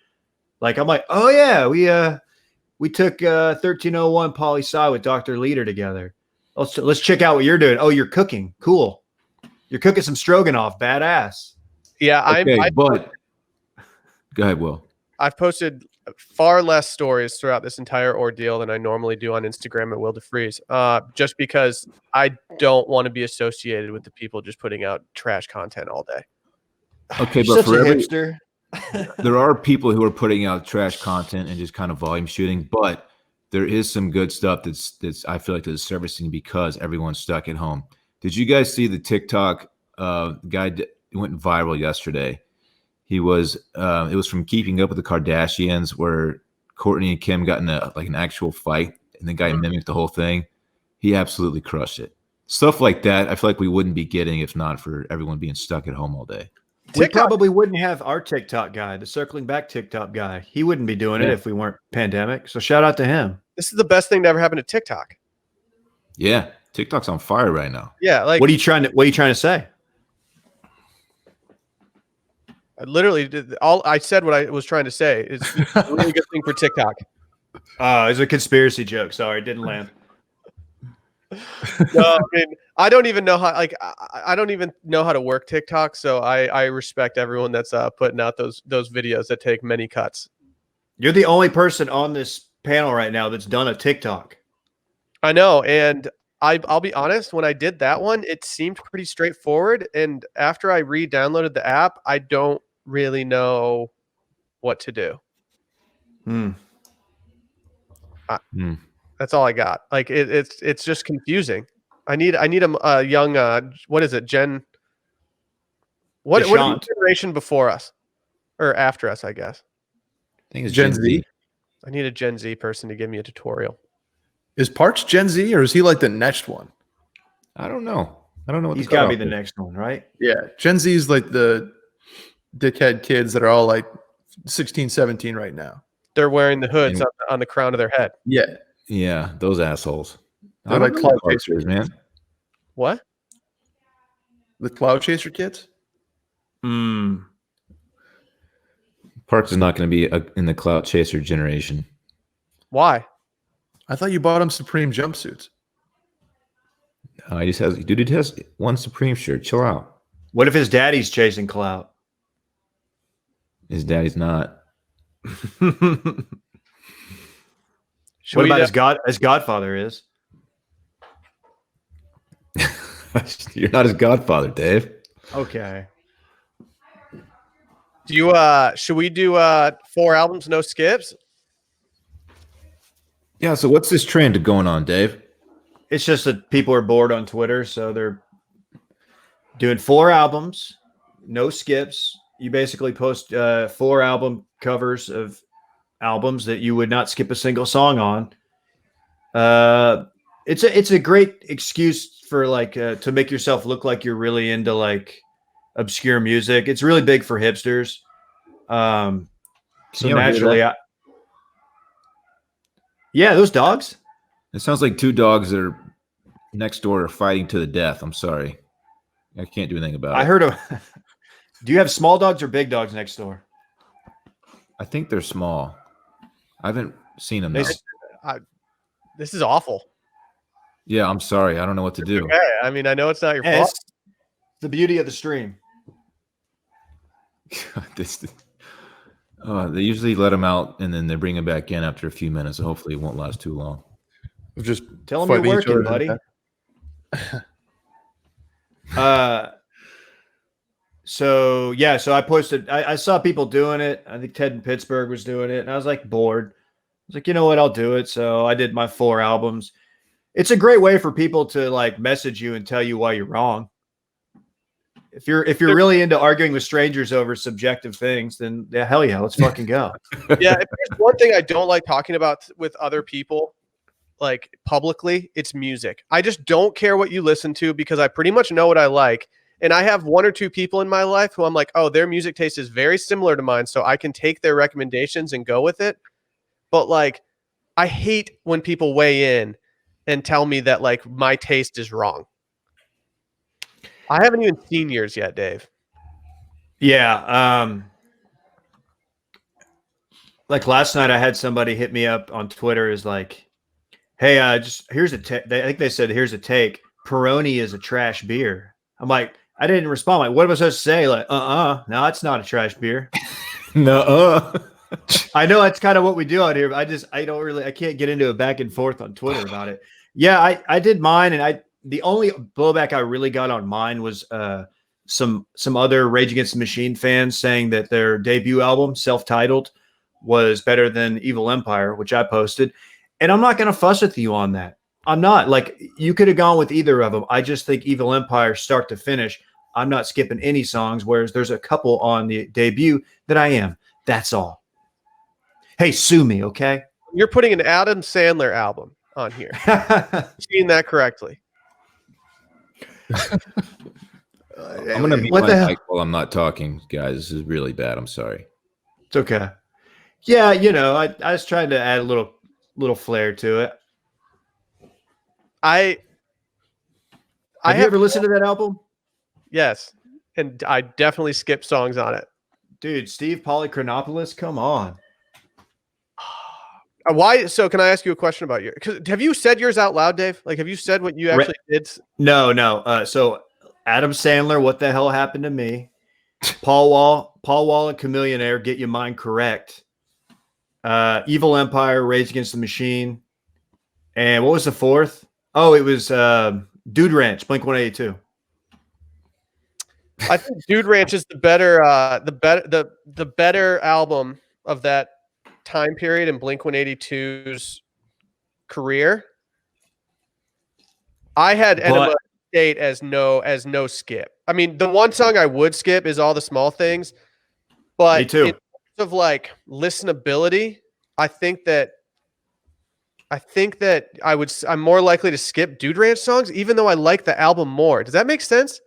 Like I'm like, oh yeah, we took 1301 poli sci with Dr. Leader together. Let's check out what you're doing. Oh, you're cooking. Cool. You're cooking some stroganoff. Badass. Yeah, Okay, but go ahead, Will. I've posted far less stories throughout this entire ordeal than I normally do on Instagram at Will DeFreeze, just because I don't want to be associated with the people just putting out trash content all day. Okay, You're but such for a every hipster. there are people who are putting out trash content and just kind of volume shooting, but there is some good stuff that's I feel like that's surfacing because everyone's stuck at home. Did you guys see the TikTok guy went viral yesterday? He was it was from Keeping Up with the Kardashians where Courtney and Kim got in an actual fight and the guy mimicked the whole thing. He absolutely crushed it. Stuff like that, I feel like we wouldn't be getting if not for everyone being stuck at home all day. We probably wouldn't have our TikTok guy, the circling back TikTok guy. He wouldn't be doing it if we weren't pandemic. So shout out to him. This is the best thing to ever happen to TikTok. Yeah, TikTok's on fire right now. Yeah, like What are you trying to say? I literally did I said what I was trying to say. It's a really good thing for TikTok. It's a conspiracy joke. Sorry, it didn't land. No, I mean, I don't even know how. Like, I don't even know how to work TikTok. So I respect everyone that's putting out those videos that take many cuts. You're the only person on this panel right now that's done a TikTok. I know, and I'll be honest. When I did that one, it seemed pretty straightforward. And after I re-downloaded the app, I don't really know what to do. That's all I got. Like it's just confusing. I need a young what is it, Gen? What is the generation before us or after us? I guess. I think it's Gen Z. I need a Gen Z person to give me a tutorial. Is Parks Gen Z or is he like the next one? I don't know. What He's got to be the next one, right? Yeah, Gen Z is like the dickhead kids that are all like 16, 17 right now. They're wearing the hoods on the crown of their head. Yeah, those assholes. They're like cloud chasers, man. What? The cloud chaser kids? Parks is not going to be in the cloud chaser generation. Why? I thought you bought him Supreme jumpsuits. He has one Supreme shirt. Chill out. What if his daddy's chasing clout? His daddy's not. What about his godfather is? You're not his godfather, Dave. Okay. Do you should we do 4 albums, no skips? Yeah, so what's this trend going on, Dave? It's just that people are bored on Twitter, so they're doing 4 albums, no skips. You basically post 4 album covers of albums that you would not skip a single song on. It's a great excuse for like to make yourself look like you're really into like obscure music. It's really big for hipsters. So naturally, those dogs. It sounds like 2 dogs that are next door are fighting to the death. I'm sorry. I can't do anything about it. I heard of. Do you have small dogs or big dogs next door? I think they're small. I haven't seen them. This is awful. Yeah, I'm sorry. I don't know what to do. Okay. I mean, I know it's not your fault. It's the beauty of the stream. They usually let them out and then they bring them back in after a few minutes. So hopefully it won't last too long. Just tell them you're working, buddy. So I posted. I saw people doing it. I think Ted in Pittsburgh was doing it, and I was like bored. I was like, you know what? I'll do it. So I did my 4 albums. It's a great way for people to like message you and tell you why you're wrong. If you're really into arguing with strangers over subjective things, then hell yeah, let's fucking go. Yeah, if there's one thing I don't like talking about with other people, like publicly, it's music. I just don't care what you listen to because I pretty much know what I like. And I have one or two people in my life who I'm like, oh, their music taste is very similar to mine, so I can take their recommendations and go with it. But like, I hate when people weigh in and tell me that like my taste is wrong. I haven't even seen yours yet, Dave. Yeah. Like last night, I had somebody hit me up on Twitter. Is like, hey, just here's a take. I think they said here's a take. Peroni is a trash beer. I'm like, I didn't respond. I'm like, what am I supposed to say? Like, no, it's not a trash beer. No. I know that's kind of what we do out here, but I can't get into a back and forth on Twitter about it. Yeah, I did mine, and the only blowback I really got on mine was some other Rage Against the Machine fans saying that their debut album, self-titled, was better than Evil Empire, which I posted. And I'm not going to fuss with you on that. I'm not. Like, you could have gone with either of them. I just think Evil Empire, start to finish, I'm not skipping any songs, whereas there's a couple on the debut that I am. That's all. Hey, sue me, okay? You're putting an Adam Sandler album on here. Seeing that correctly. I'm gonna mute my mic while I'm not talking, guys. This is really bad. I'm sorry. It's okay. Yeah, I was trying to add a little flair to it. Have you ever listened to that album? Yes, and I definitely skipped songs on it. Dude, Steve Polychronopoulos, come on. Why? So, can I ask you a question about have you said yours out loud, Dave? Like, have you said what you actually did? No. So, Adam Sandler, What the Hell Happened to Me? Paul Wall and Chameleonaire, Get Your Mind Correct. Evil Empire, Rage Against the Machine. And what was the fourth? Oh, it was Dude Ranch, Blink-182. I think Dude Ranch is the better album of that time period in Blink-182's career. I had Enema State as no skip. I mean, the one song I would skip is All the Small Things, but me too. In terms of like listenability, I think that I'm more likely to skip Dude Ranch songs, even though I like the album more. Does that make sense?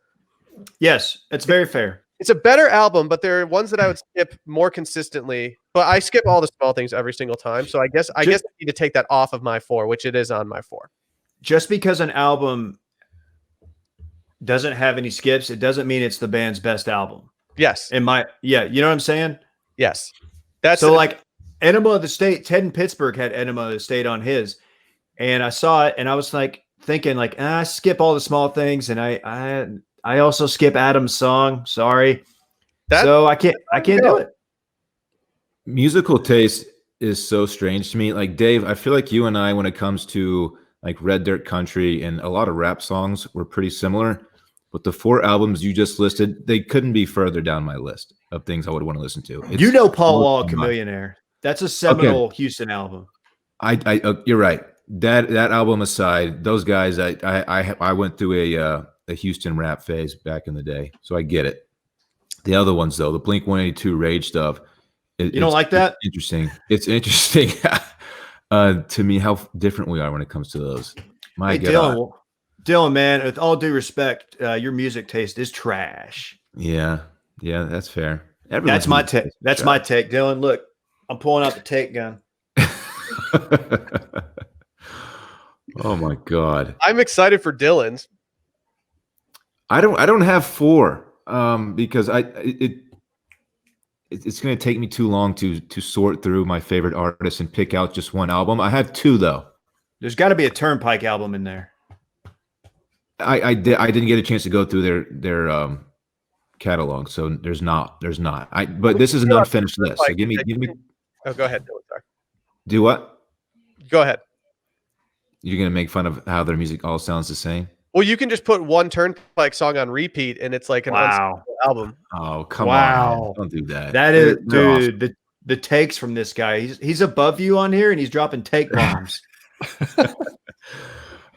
Yes, it's very fair. It's a better album, but there are ones that I would skip more consistently. But I skip All the Small Things every single time. So I guess I need to take that off of my 4, which it is on my 4. Just because an album doesn't have any skips, it doesn't mean it's the band's best album. Yes. You know what I'm saying? Yes. That's so like Enema of the State, Ted in Pittsburgh had Enema of the State on his. And I saw it and I was like thinking like, I skip All the Small Things, and I also skip Adam's song. Sorry. So I can't do it. Musical taste is so strange to me. Like, Dave, I feel like you and I, when it comes to like Red Dirt Country and a lot of rap songs, were pretty similar. But the 4 albums you just listed, they couldn't be further down my list of things I would want to listen to. Paul Wall, Chameleonaire. That's a seminal Houston album. You're right. That album aside, those guys, I went through a Houston rap phase back in the day, so I get it. The other ones, though, the Blink-182 Rage stuff, you don't like that? It's interesting to me how different we are when it comes to those. My God, Dylan, man, with all due respect, your music taste is trash. Yeah, that's fair. That's my take. That's my take, Dylan. Look, I'm pulling out the take gun. Oh my God, I'm excited for Dylan's. I don't have 4 because it's going to take me too long to sort through my favorite artists and pick out just one album. I have 2 though. There's got to be a Turnpike album in there. I didn't get a chance to go through their catalog, so there's not. But this is an unfinished list. So give me. Oh, go ahead, Dylan. Sorry. Do what? Go ahead. You're gonna make fun of how their music all sounds the same? Well, you can just put one Turnpike song on repeat, and it's like an album. Oh, come on! Don't do that. That is, dude. The takes from this guy. He's above you on here, and he's dropping take bombs.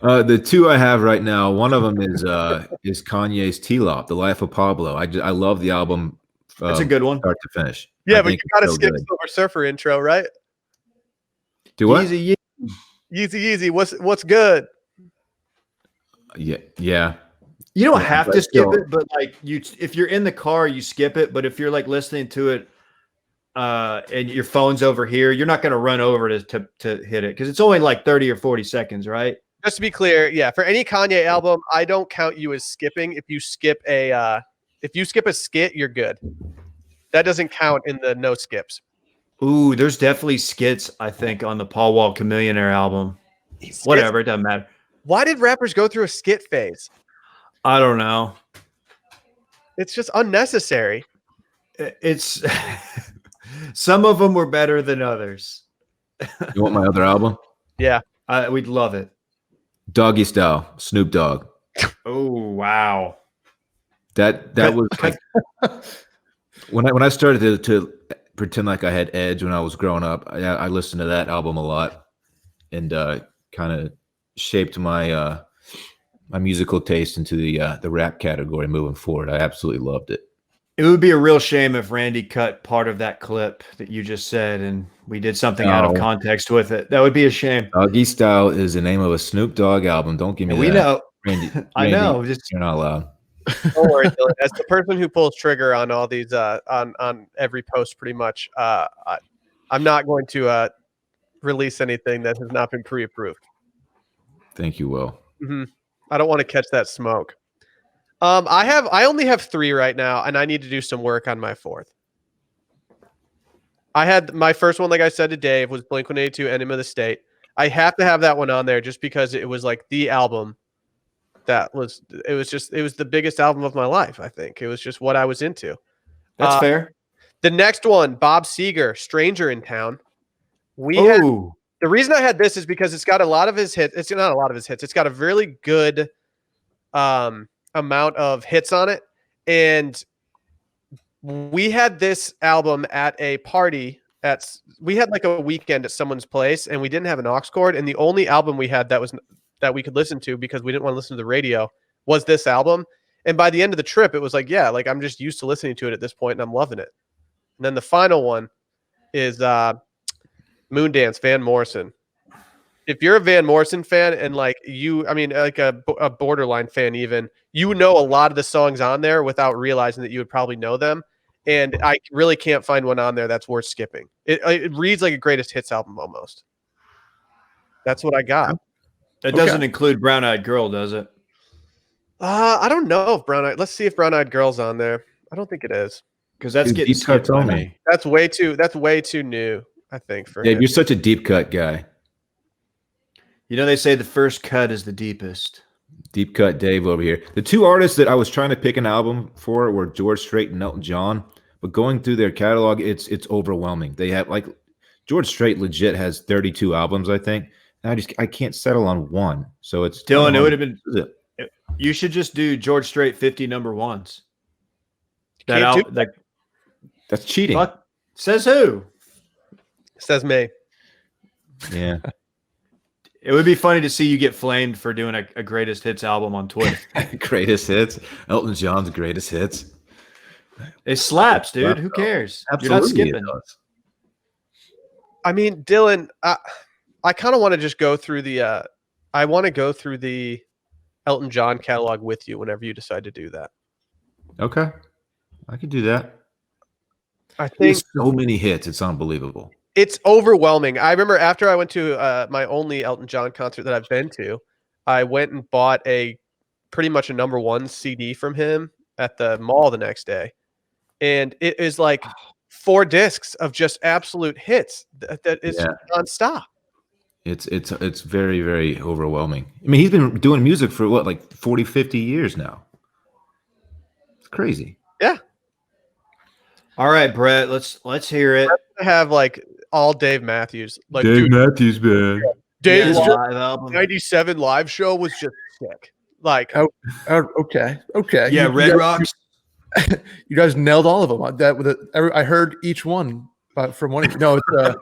The 2 I have right now, one of them is Kanye's T-Lop, The Life of Pablo. I love the album. That's a good one, start to finish. Yeah, but you got to skip Silver Surfer intro, right? Do what? Yeezy. What's good? Yeah. You don't Yeah, have but to skip still. it, but like if you're in the car, you skip it. But if you're like listening to it, and your phone's over here, you're not going to run over to hit it because it's only like 30 or 40 seconds, right? Just to be clear, yeah, for any Kanye album, I don't count you as skipping. If you skip a skit, you're good. That doesn't count in the no skips. Ooh, there's definitely skits, I think, on the Paul Wall Chameleonaire album. Skits? Whatever, it doesn't matter. Why did rappers go through a skit phase? I don't know. It's just unnecessary. It's some of them were better than others. You want my other album? Yeah. We'd love it. Doggy Style, Snoop Dogg. Oh, wow. That was like when I started to pretend like I had edge when I was growing up. I listened to that album a lot, and kind of shaped my my musical taste into the rap category moving forward. I absolutely loved it. It would be a real shame if Randy cut part of that clip that you just said and we did something out of context with it. That would be a shame. Doggy Style is the name of a Snoop Dogg album. Don't give me that. We know. Randy, I know. You're not allowed. Don't worry, Dylan. As the person who pulls trigger on all these on every post, pretty much, I'm not going to release anything that has not been pre-approved. Thank you, Will. Mm-hmm. I don't want to catch that smoke. I only have 3 right now, and I need to do some work on my 4th. I had my first one, like I said to Dave, was Blink-182, Enema of the State. I have to have that one on there just because it was like the album it was the biggest album of my life. I think it was just what I was into. That's fair. The next one, Bob Seger, Stranger in Town. The reason I had this is because it's got a lot of his hits. It's not a lot of his hits. It's got a really good amount of hits on it. And we had this album at a party we had like a weekend at someone's place, and we didn't have an aux cord. And the only album we had that we could listen to, because we didn't want to listen to the radio, was this album. And by the end of the trip, it was like, yeah, like I'm just used to listening to it at this point, and I'm loving it. And then the final one is Moondance, Van Morrison. If you're a Van Morrison fan and like a borderline fan even, you know a lot of the songs on there without realizing that you would probably know them. And I really can't find one on there that's worth skipping. It reads like a greatest hits album almost. That's what I got. That doesn't include Brown Eyed Girl, does it? I don't know if let's see if Brown Eyed Girl's on there. I don't think it is. Because that's getting skipped by me. That's way too new, I think, for Dave, him. you're such a deep cut guy. You know, they say the first cut is the deepest. Deep cut Dave over here. The 2 artists that I was trying to pick an album for were George Strait and Elton John. But going through their catalog, it's overwhelming. They have like George Strait legit has 32 albums, I think. And I can't settle on one. So it's Dylan. It would have been. You should just do George Strait 50 number ones. That's cheating. Fuck, says who? Says me. Yeah. It would be funny to see you get flamed for doing a greatest hits album on Twitter. Greatest hits. Elton John's greatest hits. It slaps, dude. Who cares? Absolutely. You're not skipping. I mean, Dylan, I kind of want to just go through the I want to go through the Elton John catalog with you whenever you decide to do that. Okay. I could do that. I think so many hits. It's unbelievable. It's overwhelming. I remember after I went to my only Elton John concert that I've been to, I went and bought pretty much a number 1 CD from him at the mall the next day. And it is like 4 discs of just absolute hits that is nonstop. It's very, very overwhelming. I mean, he's been doing music for what, like 40, 50 years now. It's crazy. Yeah. All right, Brett, let's hear it. I have like all Dave Matthews. Like Dave Matthews Band. Dave's live album. 97 live show was just sick. Like okay. Yeah, Red Rocks. You guys nailed all of them. I heard each one from one of you. No, it's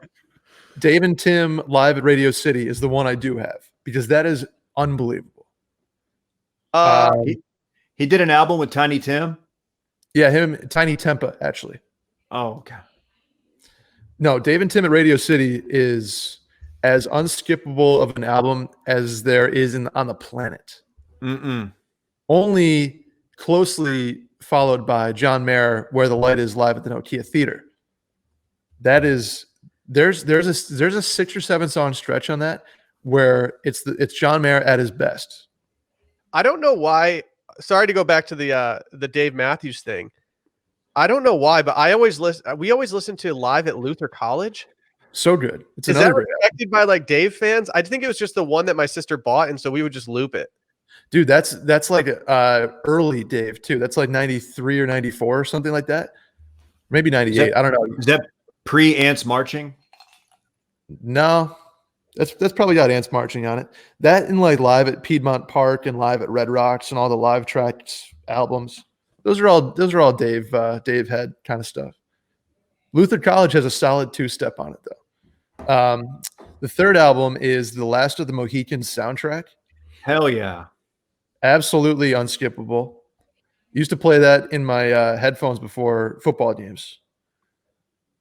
Dave and Tim live at Radio City is the one I do have, because that is unbelievable. He did an album with Tiny Tim. Yeah, him, Tiny Tempa, actually. Oh, okay. No, Dave and Tim at Radio City is as unskippable of an album as there is on the planet. only closely followed by John Mayer, Where the Light Is, live at the Nokia Theater. That is, there's a 6 or 7 song stretch on that where it's John Mayer at his best. I don't know why. Sorry to go back to the Dave Matthews thing. I don't know why, but we always listen to Live at Luther College. So good. It's Is another that great respected by like Dave fans? I think it was just the one that my sister bought, and so we would just loop it. dude. That's like early Dave too. That's like 93 or 94 or something like that. Maybe 98. I don't know. Is that pre-Ants Marching? No, that's probably got Ants Marching on it. That and like Live at Piedmont Park and Live at Red Rocks and all the Live Tracks albums. Those are all Dave head kind of stuff. Luther College has a solid 2-step on it though. The third album is The Last of the Mohicans soundtrack. Hell yeah. Absolutely unskippable. Used to play that in my headphones before football games.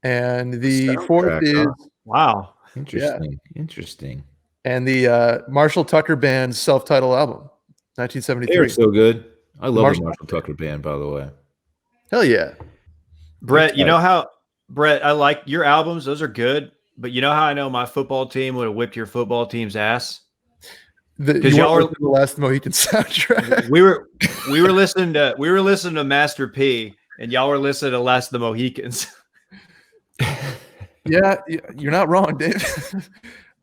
And the fourth is Wow. Interesting. And the Marshall Tucker Band's self-titled album, 1973. They're so good. I love Marshall- the Marshall Tucker Band, by the way. Hell yeah. Brett, you know how Brett, I like your albums, those are good, but you know how I know my football team would have whipped your football team's ass? Because y'all were the Last Mohican soundtrack. We were listening to Master P, and y'all were listening to Last of the Mohicans. Yeah, you're not wrong, Dave.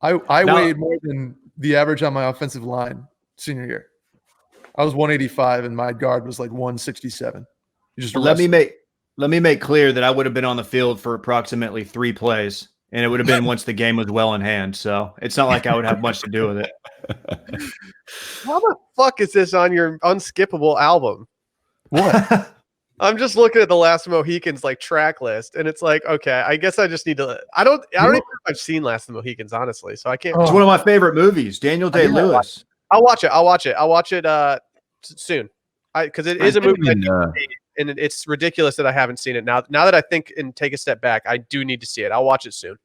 I weighed more than the average on my offensive line senior year. I was 185 and my guard was like 167. Let me make clear that I would have been on the field for approximately 3 plays, and it would have been once the game was well in hand. So it's not like I would have much to do with it. How the fuck is this on your unskippable album? What? I'm just looking at the Last Mohicans like track list, and it's like, okay, I guess I just need to. I don't even know if I've seen Last of the Mohicans, honestly, so I can't. It's one of my favorite movies. Daniel Day-Lewis. I'll watch it. I'll watch it soon. Because it is a movie, and it's ridiculous that I haven't seen it. Now that I think and take a step back, I do need to see it. I'll watch it soon.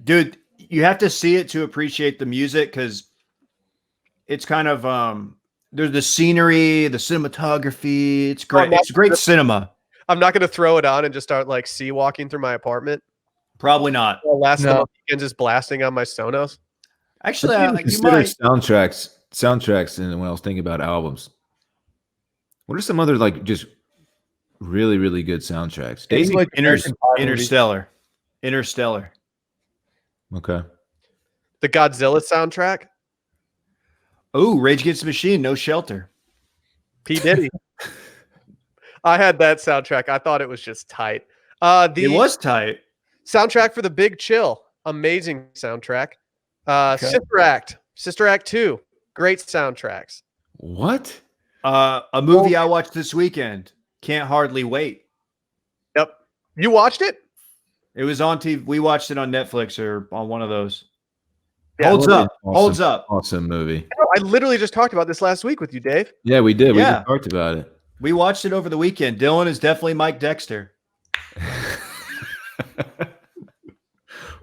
Dude, you have to see it to appreciate the music because it's kind of there's the scenery, the cinematography. It's great. It's great cinema. I'm not going to throw it on and just start like sea walking through my apartment. Probably not. Last of the Mohicans is blasting on my Sonos. Actually, you might soundtracks, and when I was thinking about albums, what are some other like just really, really good soundtracks? Daisy, like Interstellar. Okay. The Godzilla soundtrack. Oh, Rage Against the Machine, No Shelter. P. Diddy. I had that soundtrack. I thought it was just tight. It was tight. Soundtrack for The Big Chill. Amazing soundtrack. Sister Act 2. Great soundtracks. What? A movie I watched this weekend. Can't Hardly Wait. Yep. You watched it? It was on TV. We watched it on Netflix or on one of those. Yeah, Holds up. Awesome movie. I literally just talked about this last week with you, Dave. Yeah, we did. Yeah. We just talked about it. We watched it over the weekend. Dylan is definitely Mike Dexter.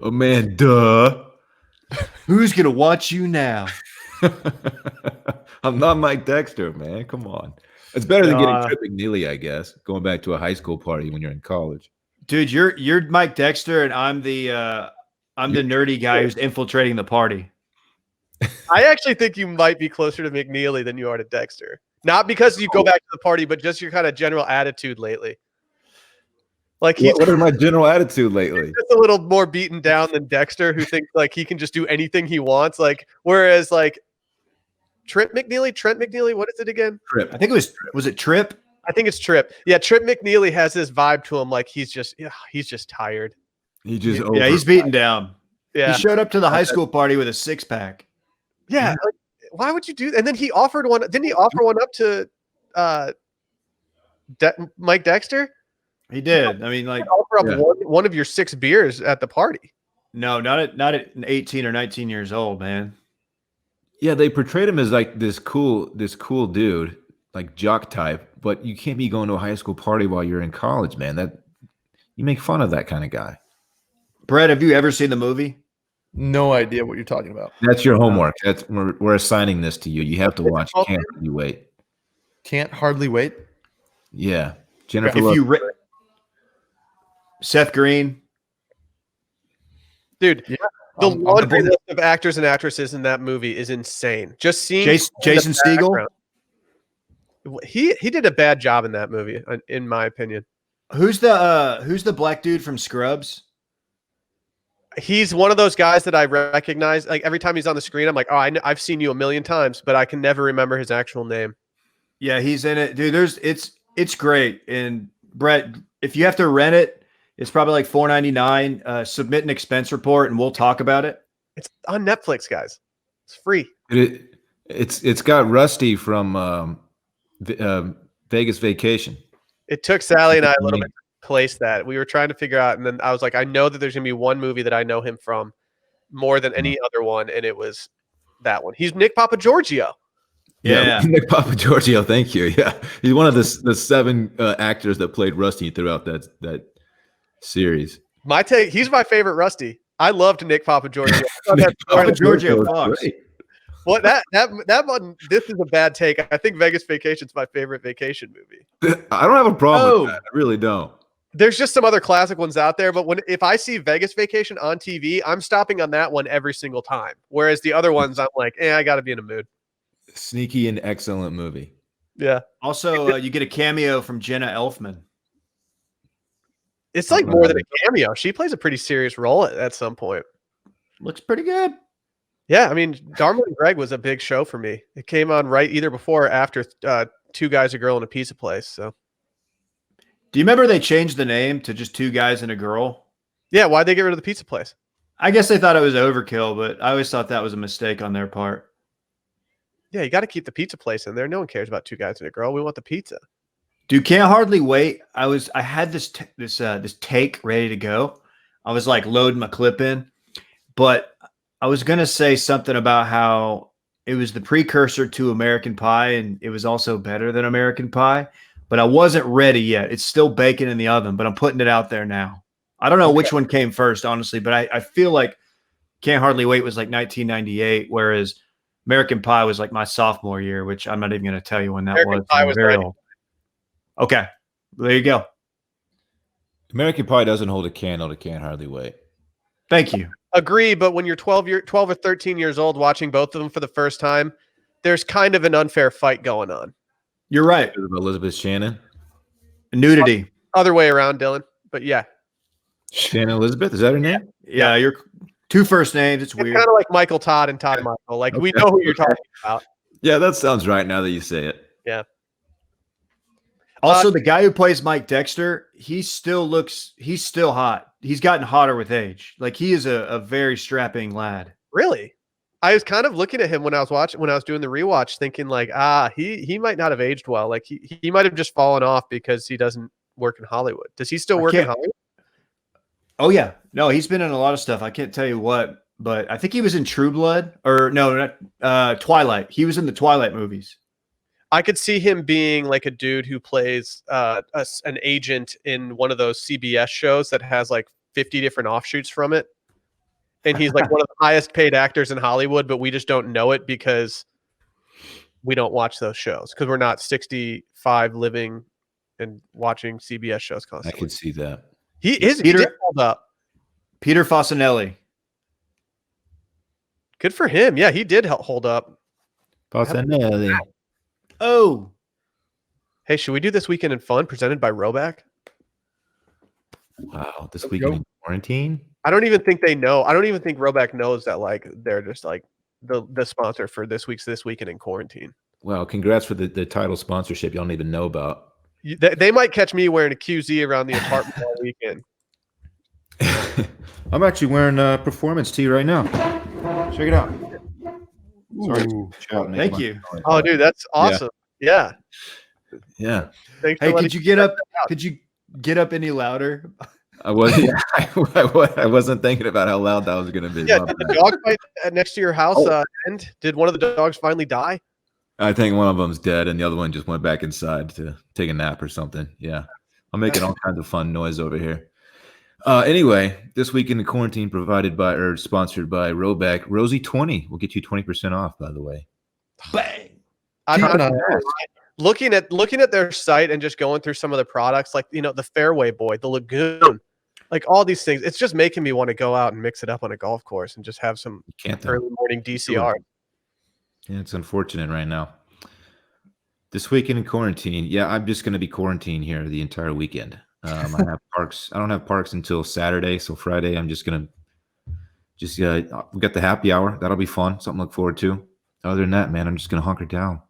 Oh, man, duh. Who's going to watch you now? I'm not Mike Dexter, man. Come on. It's better than getting Trip McNeely, I guess. Going back to a high school party when you're in college. Dude, you're Mike Dexter, and I'm the nerdy guy who's infiltrating the party. I actually think you might be closer to McNeely than you are to Dexter. Not because you go back to the party, but just your kind of general attitude lately. Like what is my general attitude lately? Just a little more beaten down than Dexter, who thinks like he can just do anything he wants. Like whereas like Trent McNeely, what is it again? Trip. I think it was it Trip? I think it's Trip. Yeah, Trip McNeely has this vibe to him, like he's just tired. He's beaten down. Yeah, he showed up to the high school party with a 6-pack. Yeah, like, why would you do that? And then he offered one. Didn't he offer one up to Mike Dexter? He did. I mean, like offer up one of your 6 beers at the party. No, not at 18 or 19 years old, man. Yeah, they portrayed him as like this cool dude, like jock type, but you can't be going to a high school party while you're in college, man. That you make fun of that kind of guy. Brett, have you ever seen the movie? No idea what you're talking about. That's your homework. We're assigning this to you. You have to watch Can't Hardly Wait. Can't Hardly Wait. Yeah, Jennifer. If Love. you Seth Green, Dude, Yeah, the I'm laundry both- list of actors and actresses in that movie is insane. Just seeing Jason Segel. He did a bad job in that movie, in my opinion. Who's the black dude from Scrubs? He's one of those guys that I recognize. Like every time he's on the screen, I'm like, oh, I've seen you a million times, but I can never remember his actual name. Yeah, he's in it, dude. It's great. And Brett, if you have to rent it, it's probably like $4.99. Submit an expense report, and we'll talk about it. It's on Netflix, guys. It's free. It's got Rusty from Vegas Vacation. It took Sally and I a little bit to place that. We were trying to figure out, and then I was like, I know that there's gonna be one movie that I know him from more than any other one, and it was that one. He's Nick Papagiorgio. Yeah. Nick Papagiorgio. Thank you. Yeah, he's one of the 7 actors that played Rusty throughout that series. My take, he's my favorite Rusty. I loved Nick Papagiorgio. Papagiorgio Fox. Well, that one. This is a bad take. I think Vegas Vacation's my favorite vacation movie. I don't have a problem with that. I really don't. There's just some other classic ones out there, but if I see Vegas Vacation on TV, I'm stopping on that one every single time. Whereas the other ones, I'm like, I got to be in a mood. Sneaky and excellent movie. Yeah. Also, you get a cameo from Jenna Elfman. It's like more than a cameo. She plays a pretty serious role at some point. Looks pretty good. Yeah, I mean, Dharma and Greg was a big show for me. It came on right either before or after Two Guys, a Girl, and a Pizza Place. So, do you remember they changed the name to just Two Guys and a Girl? Yeah, why'd they get rid of the Pizza Place? I guess they thought it was overkill, but I always thought that was a mistake on their part. Yeah, you got to keep the Pizza Place in there. No one cares about Two Guys and a Girl. We want the pizza. Dude, Can't Hardly Wait. I had this take ready to go. I was like loading my clip in, but I was gonna say something about how it was the precursor to American Pie, and it was also better than American Pie. But I wasn't ready yet. It's still baking in the oven, but I'm putting it out there now. I don't know which one came first, honestly, but I feel like Can't Hardly Wait was like 1998, whereas American Pie was like my sophomore year, which I'm not even going to tell you when that American was. Pie was very 90. old. Okay, there you go. American Pie doesn't hold a candle to Can't Hardly Wait. Thank you. Agree, but when you're 12 or 13 years old watching both of them for the first time, there's kind of an unfair fight going on. You're right. Elizabeth Shannon. Nudity. Other way around, Dylan. But yeah. Shannon Elizabeth, is that her name? Yeah, you're 2 first names. It's weird. Kind of like Michael Todd and Todd Michael. Like we know who you're talking about. Yeah, that sounds right now that you say it. Yeah. Also, the guy who plays Mike Dexter, he's still hot. He's gotten hotter with age. Like he is a very strapping lad. Really? I was kind of looking at him when I was doing the rewatch, thinking like, he might not have aged well. Like he might have just fallen off because he doesn't work in Hollywood. Does he still work in Hollywood? Oh yeah, no, he's been in a lot of stuff. I can't tell you what, but I think he was in True Blood or no, not Twilight. He was in the Twilight movies. I could see him being like a dude who plays an agent in one of those CBS shows that has like 50 different offshoots from it. And he's like one of the highest paid actors in Hollywood, but we just don't know it because we don't watch those shows because we're not 65 living and watching CBS shows constantly. I could see that. He did hold up. Peter Fasinelli. Good for him. Yeah, he did hold up. Fasinelli. Oh. Hey, should we do This Weekend in Fun presented by Roback? Wow, this weekend in quarantine? I don't even think they know. I don't even think Roback knows that like they're just like the sponsor for this weekend in quarantine. Well, congrats for the title sponsorship y'all don't even know about. They might catch me wearing a QZ around the apartment all weekend. I'm actually wearing a performance tee right now. Check it out. Sorry. Thank you. Oh, dude, that's awesome. Yeah. Yeah. Thanks. Hey, could you get up? Could you get up any louder? I wasn't thinking about how loud that was going to be. Yeah. Did the dog fight next to your house end? Did one of the dogs finally die? I think one of them's dead, and the other one just went back inside to take a nap or something. Yeah. I'm making all kinds of fun noise over here. Anyway, this week in the quarantine sponsored by Roback. Rosie 20 will get you 20% off, by the way. Bang. looking at their site and just going through some of the products, like the Fairway Boy, the Lagoon, like all these things. It's just making me want to go out and mix it up on a golf course and just have some You can't though. early morning DCR. Yeah, it's unfortunate right now. This weekend in quarantine, yeah, I'm just going to be quarantined here the entire weekend. I have parks. I don't have parks until Saturday, so Friday I'm just gonna we got the happy hour. That'll be fun. Something to look forward to. Other than that, man, I'm just gonna hunker down.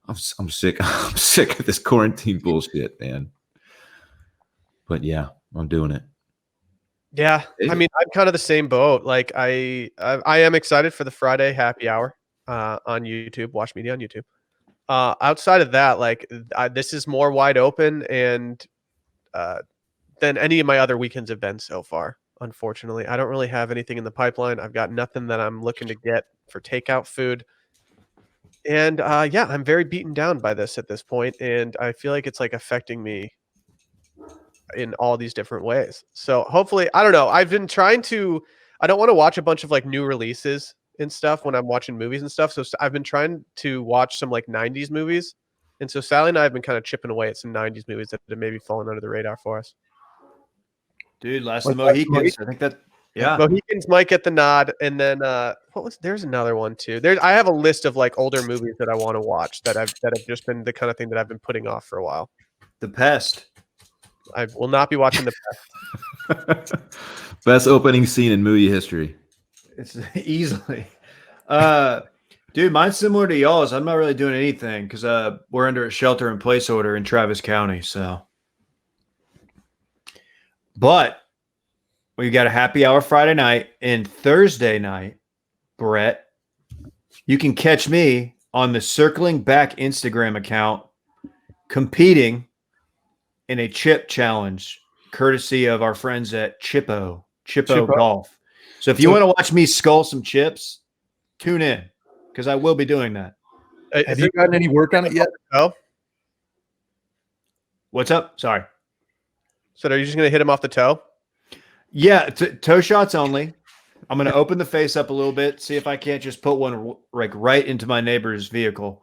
I'm sick. I'm sick of this quarantine bullshit, man. But yeah, I'm doing it. Yeah, I mean, I'm kind of the same boat. Like I am excited for the Friday happy hour on YouTube. Watch Media on YouTube. Outside of that, like this is more wide open and than any of my other weekends have been so far. Unfortunately, I don't really have anything in the pipeline. I've got nothing that I'm looking to get for takeout food. And yeah, I'm very beaten down by this at this point, and I feel like it's like affecting me in all these different ways. So hopefully, I don't know. I've been trying to. I don't want to watch a bunch of like new releases and stuff when I'm watching movies and stuff. So I've been trying to watch some like '90s movies, and so Sally and I have been kind of chipping away at some '90s movies that have maybe fallen under the radar for us. Dude, Last Like of the Mohicans. I think that, yeah. Mohicans might get the nod, and then there's another one too. I have a list of like older movies that I want to watch that have just been the kind of thing that I've been putting off for a while. The Pest. I will not be watching The Pest. Best opening scene in movie history. It's easily. Dude, mine's similar to y'all's. I'm not really doing anything because we're under a shelter-in-place order in Travis County. So, but we got a happy hour Friday night, and Thursday night, Brett, you can catch me on the Circling Back Instagram account competing in a chip challenge, courtesy of our friends at Chippo Golf. So if you want to watch me skull some chips, tune in because I will be doing that. Have you gotten any work on it yet? Oh, what's up? Sorry. So are you just going to hit him off the toe? Yeah, toe shots only. I'm going to open the face up a little bit, see if I can't just put one like right into my neighbor's vehicle.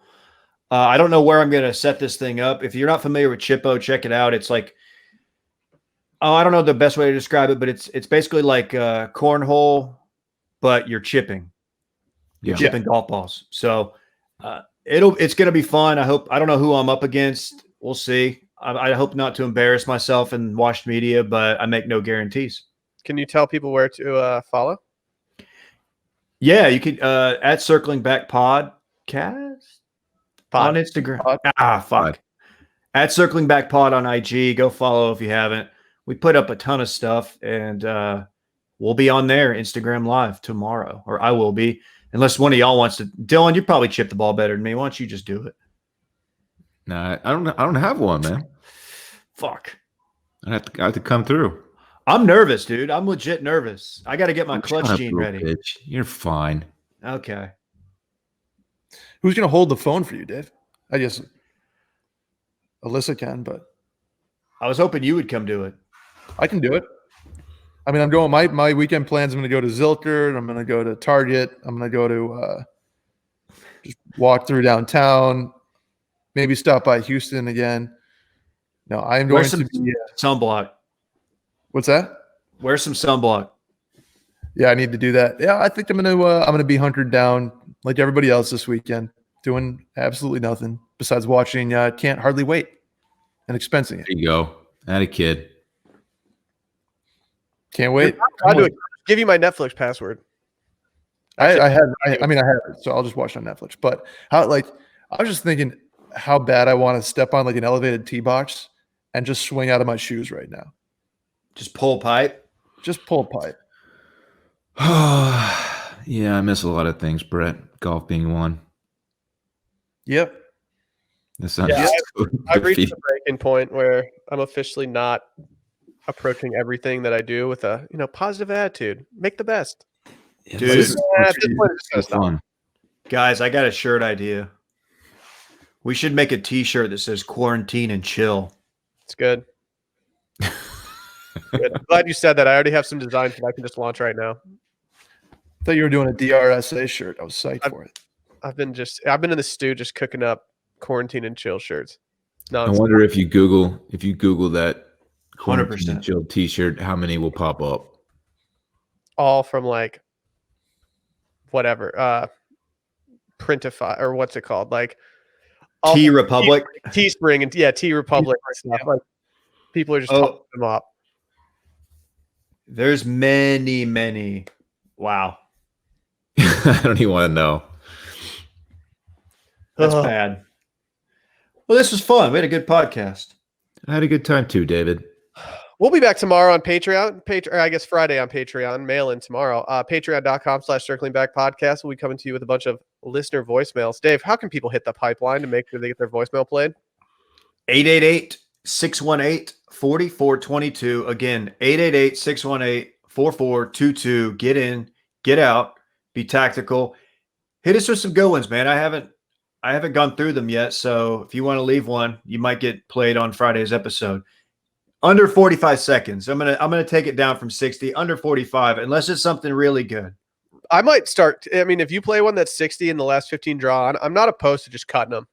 I don't know where I'm going to set this thing up. If you're not familiar with Chippo, check it out. It's like, I don't know the best way to describe it, but it's basically like cornhole, but you're chipping. You're chipping golf balls. So it's going to be fun. I don't know who I'm up against. We'll see. I hope not to embarrass myself in washed media, but I make no guarantees. Can you tell people where to follow? Yeah, you could at Circling Back Podcast on Instagram. Fuck. At Circling Back Pod on IG. Go follow if you haven't. We put up a ton of stuff, and we'll be on there Instagram Live tomorrow, or I will be, unless one of y'all wants to. Dylan, you probably chip the ball better than me. Why don't you just do it? No, I don't have one, man. Fuck. I have to come through. I'm nervous, dude. I'm legit nervous. I got to get my clutch gene ready. Bitch. You're fine. Okay. Who's going to hold the phone for you, Dave? I guess Alyssa can, but I was hoping you would come do it. I can do it. I mean, I'm going my weekend plans. I'm going to go to Zilker. I'm going to go to Target. I'm going to go to just walk through downtown. Maybe stop by Houston again. No, I am going to be sunblock. What's that? Wear some sunblock. Yeah, I need to do that. Yeah, I think I'm gonna be hunkered down like everybody else this weekend, doing absolutely nothing besides watching Can't Hardly Wait and expensing it. There you go. Add a kid. Can't wait. I'll do it. Give you my Netflix password. I have it, so I'll just watch it on Netflix. But I was just thinking how bad I want to step on like an elevated tee box and just swing out of my shoes right now. Just pull pipe. Just pull pipe. Yeah, I miss a lot of things, Brett. Golf being one. Yep. I've reached a breaking point where I'm officially not approaching everything that I do with a positive attitude. Make the best. Yeah, dude, this is fun. Guys, I got a shirt idea. We should make a t-shirt that says quarantine and chill. It's good. Good. I'm glad you said that. I already have some designs that I can just launch right now. I thought you were doing a DRSA shirt. I was psyched for it. I've been in the stew just cooking up quarantine and chill shirts. I No, wonder if you Google that 100%. quarantine and chill T-shirt, how many will pop up? all from like whatever Printify or what's it called, like all T from Republic. Teespring and T Republic and stuff. Like people are just tossing them up. There's many. Wow, I don't even want to know. that's Ugh. bad. Well, this was fun. We had a good podcast. I had a good time too, David. We'll be back tomorrow on Patreon. Or I guess Friday on Patreon. Mail in tomorrow. Patreon.com/circling back podcast. We'll be coming to you with a bunch of listener voicemails. Dave, how can people hit the pipeline to make sure they get their voicemail played? 888-618-4422. Again, 888-618-4422. Get in, get out, be tactical. Hit us with some good ones, man. I haven't gone through them yet. So if you want to leave one, you might get played on Friday's episode. Under 45 seconds. I'm gonna take it down from 60, under 45, unless it's something really good. I might start. I mean, if you play one that's 60 in the last 15 draw on, I'm not opposed to just cutting them.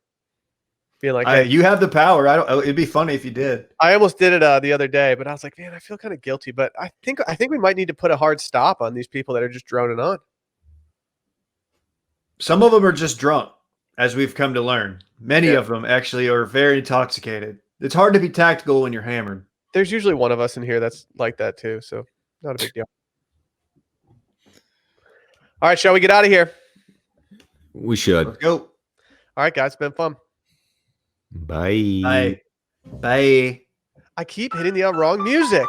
Being like, hey, You have the power. It'd be funny if you did. I almost did it the other day, but I was like, man, I feel kind of guilty. But I think we might need to put a hard stop on these people that are just droning on. Some of them are just drunk, as we've come to learn. Many of them actually are very intoxicated. It's hard to be tactical when you're hammered. There's usually one of us in here that's like that too, so not a big deal. All right, shall we get out of here? We should. Let's go. All right, guys, it's been fun. Bye. Bye. Bye. I keep hitting the wrong music.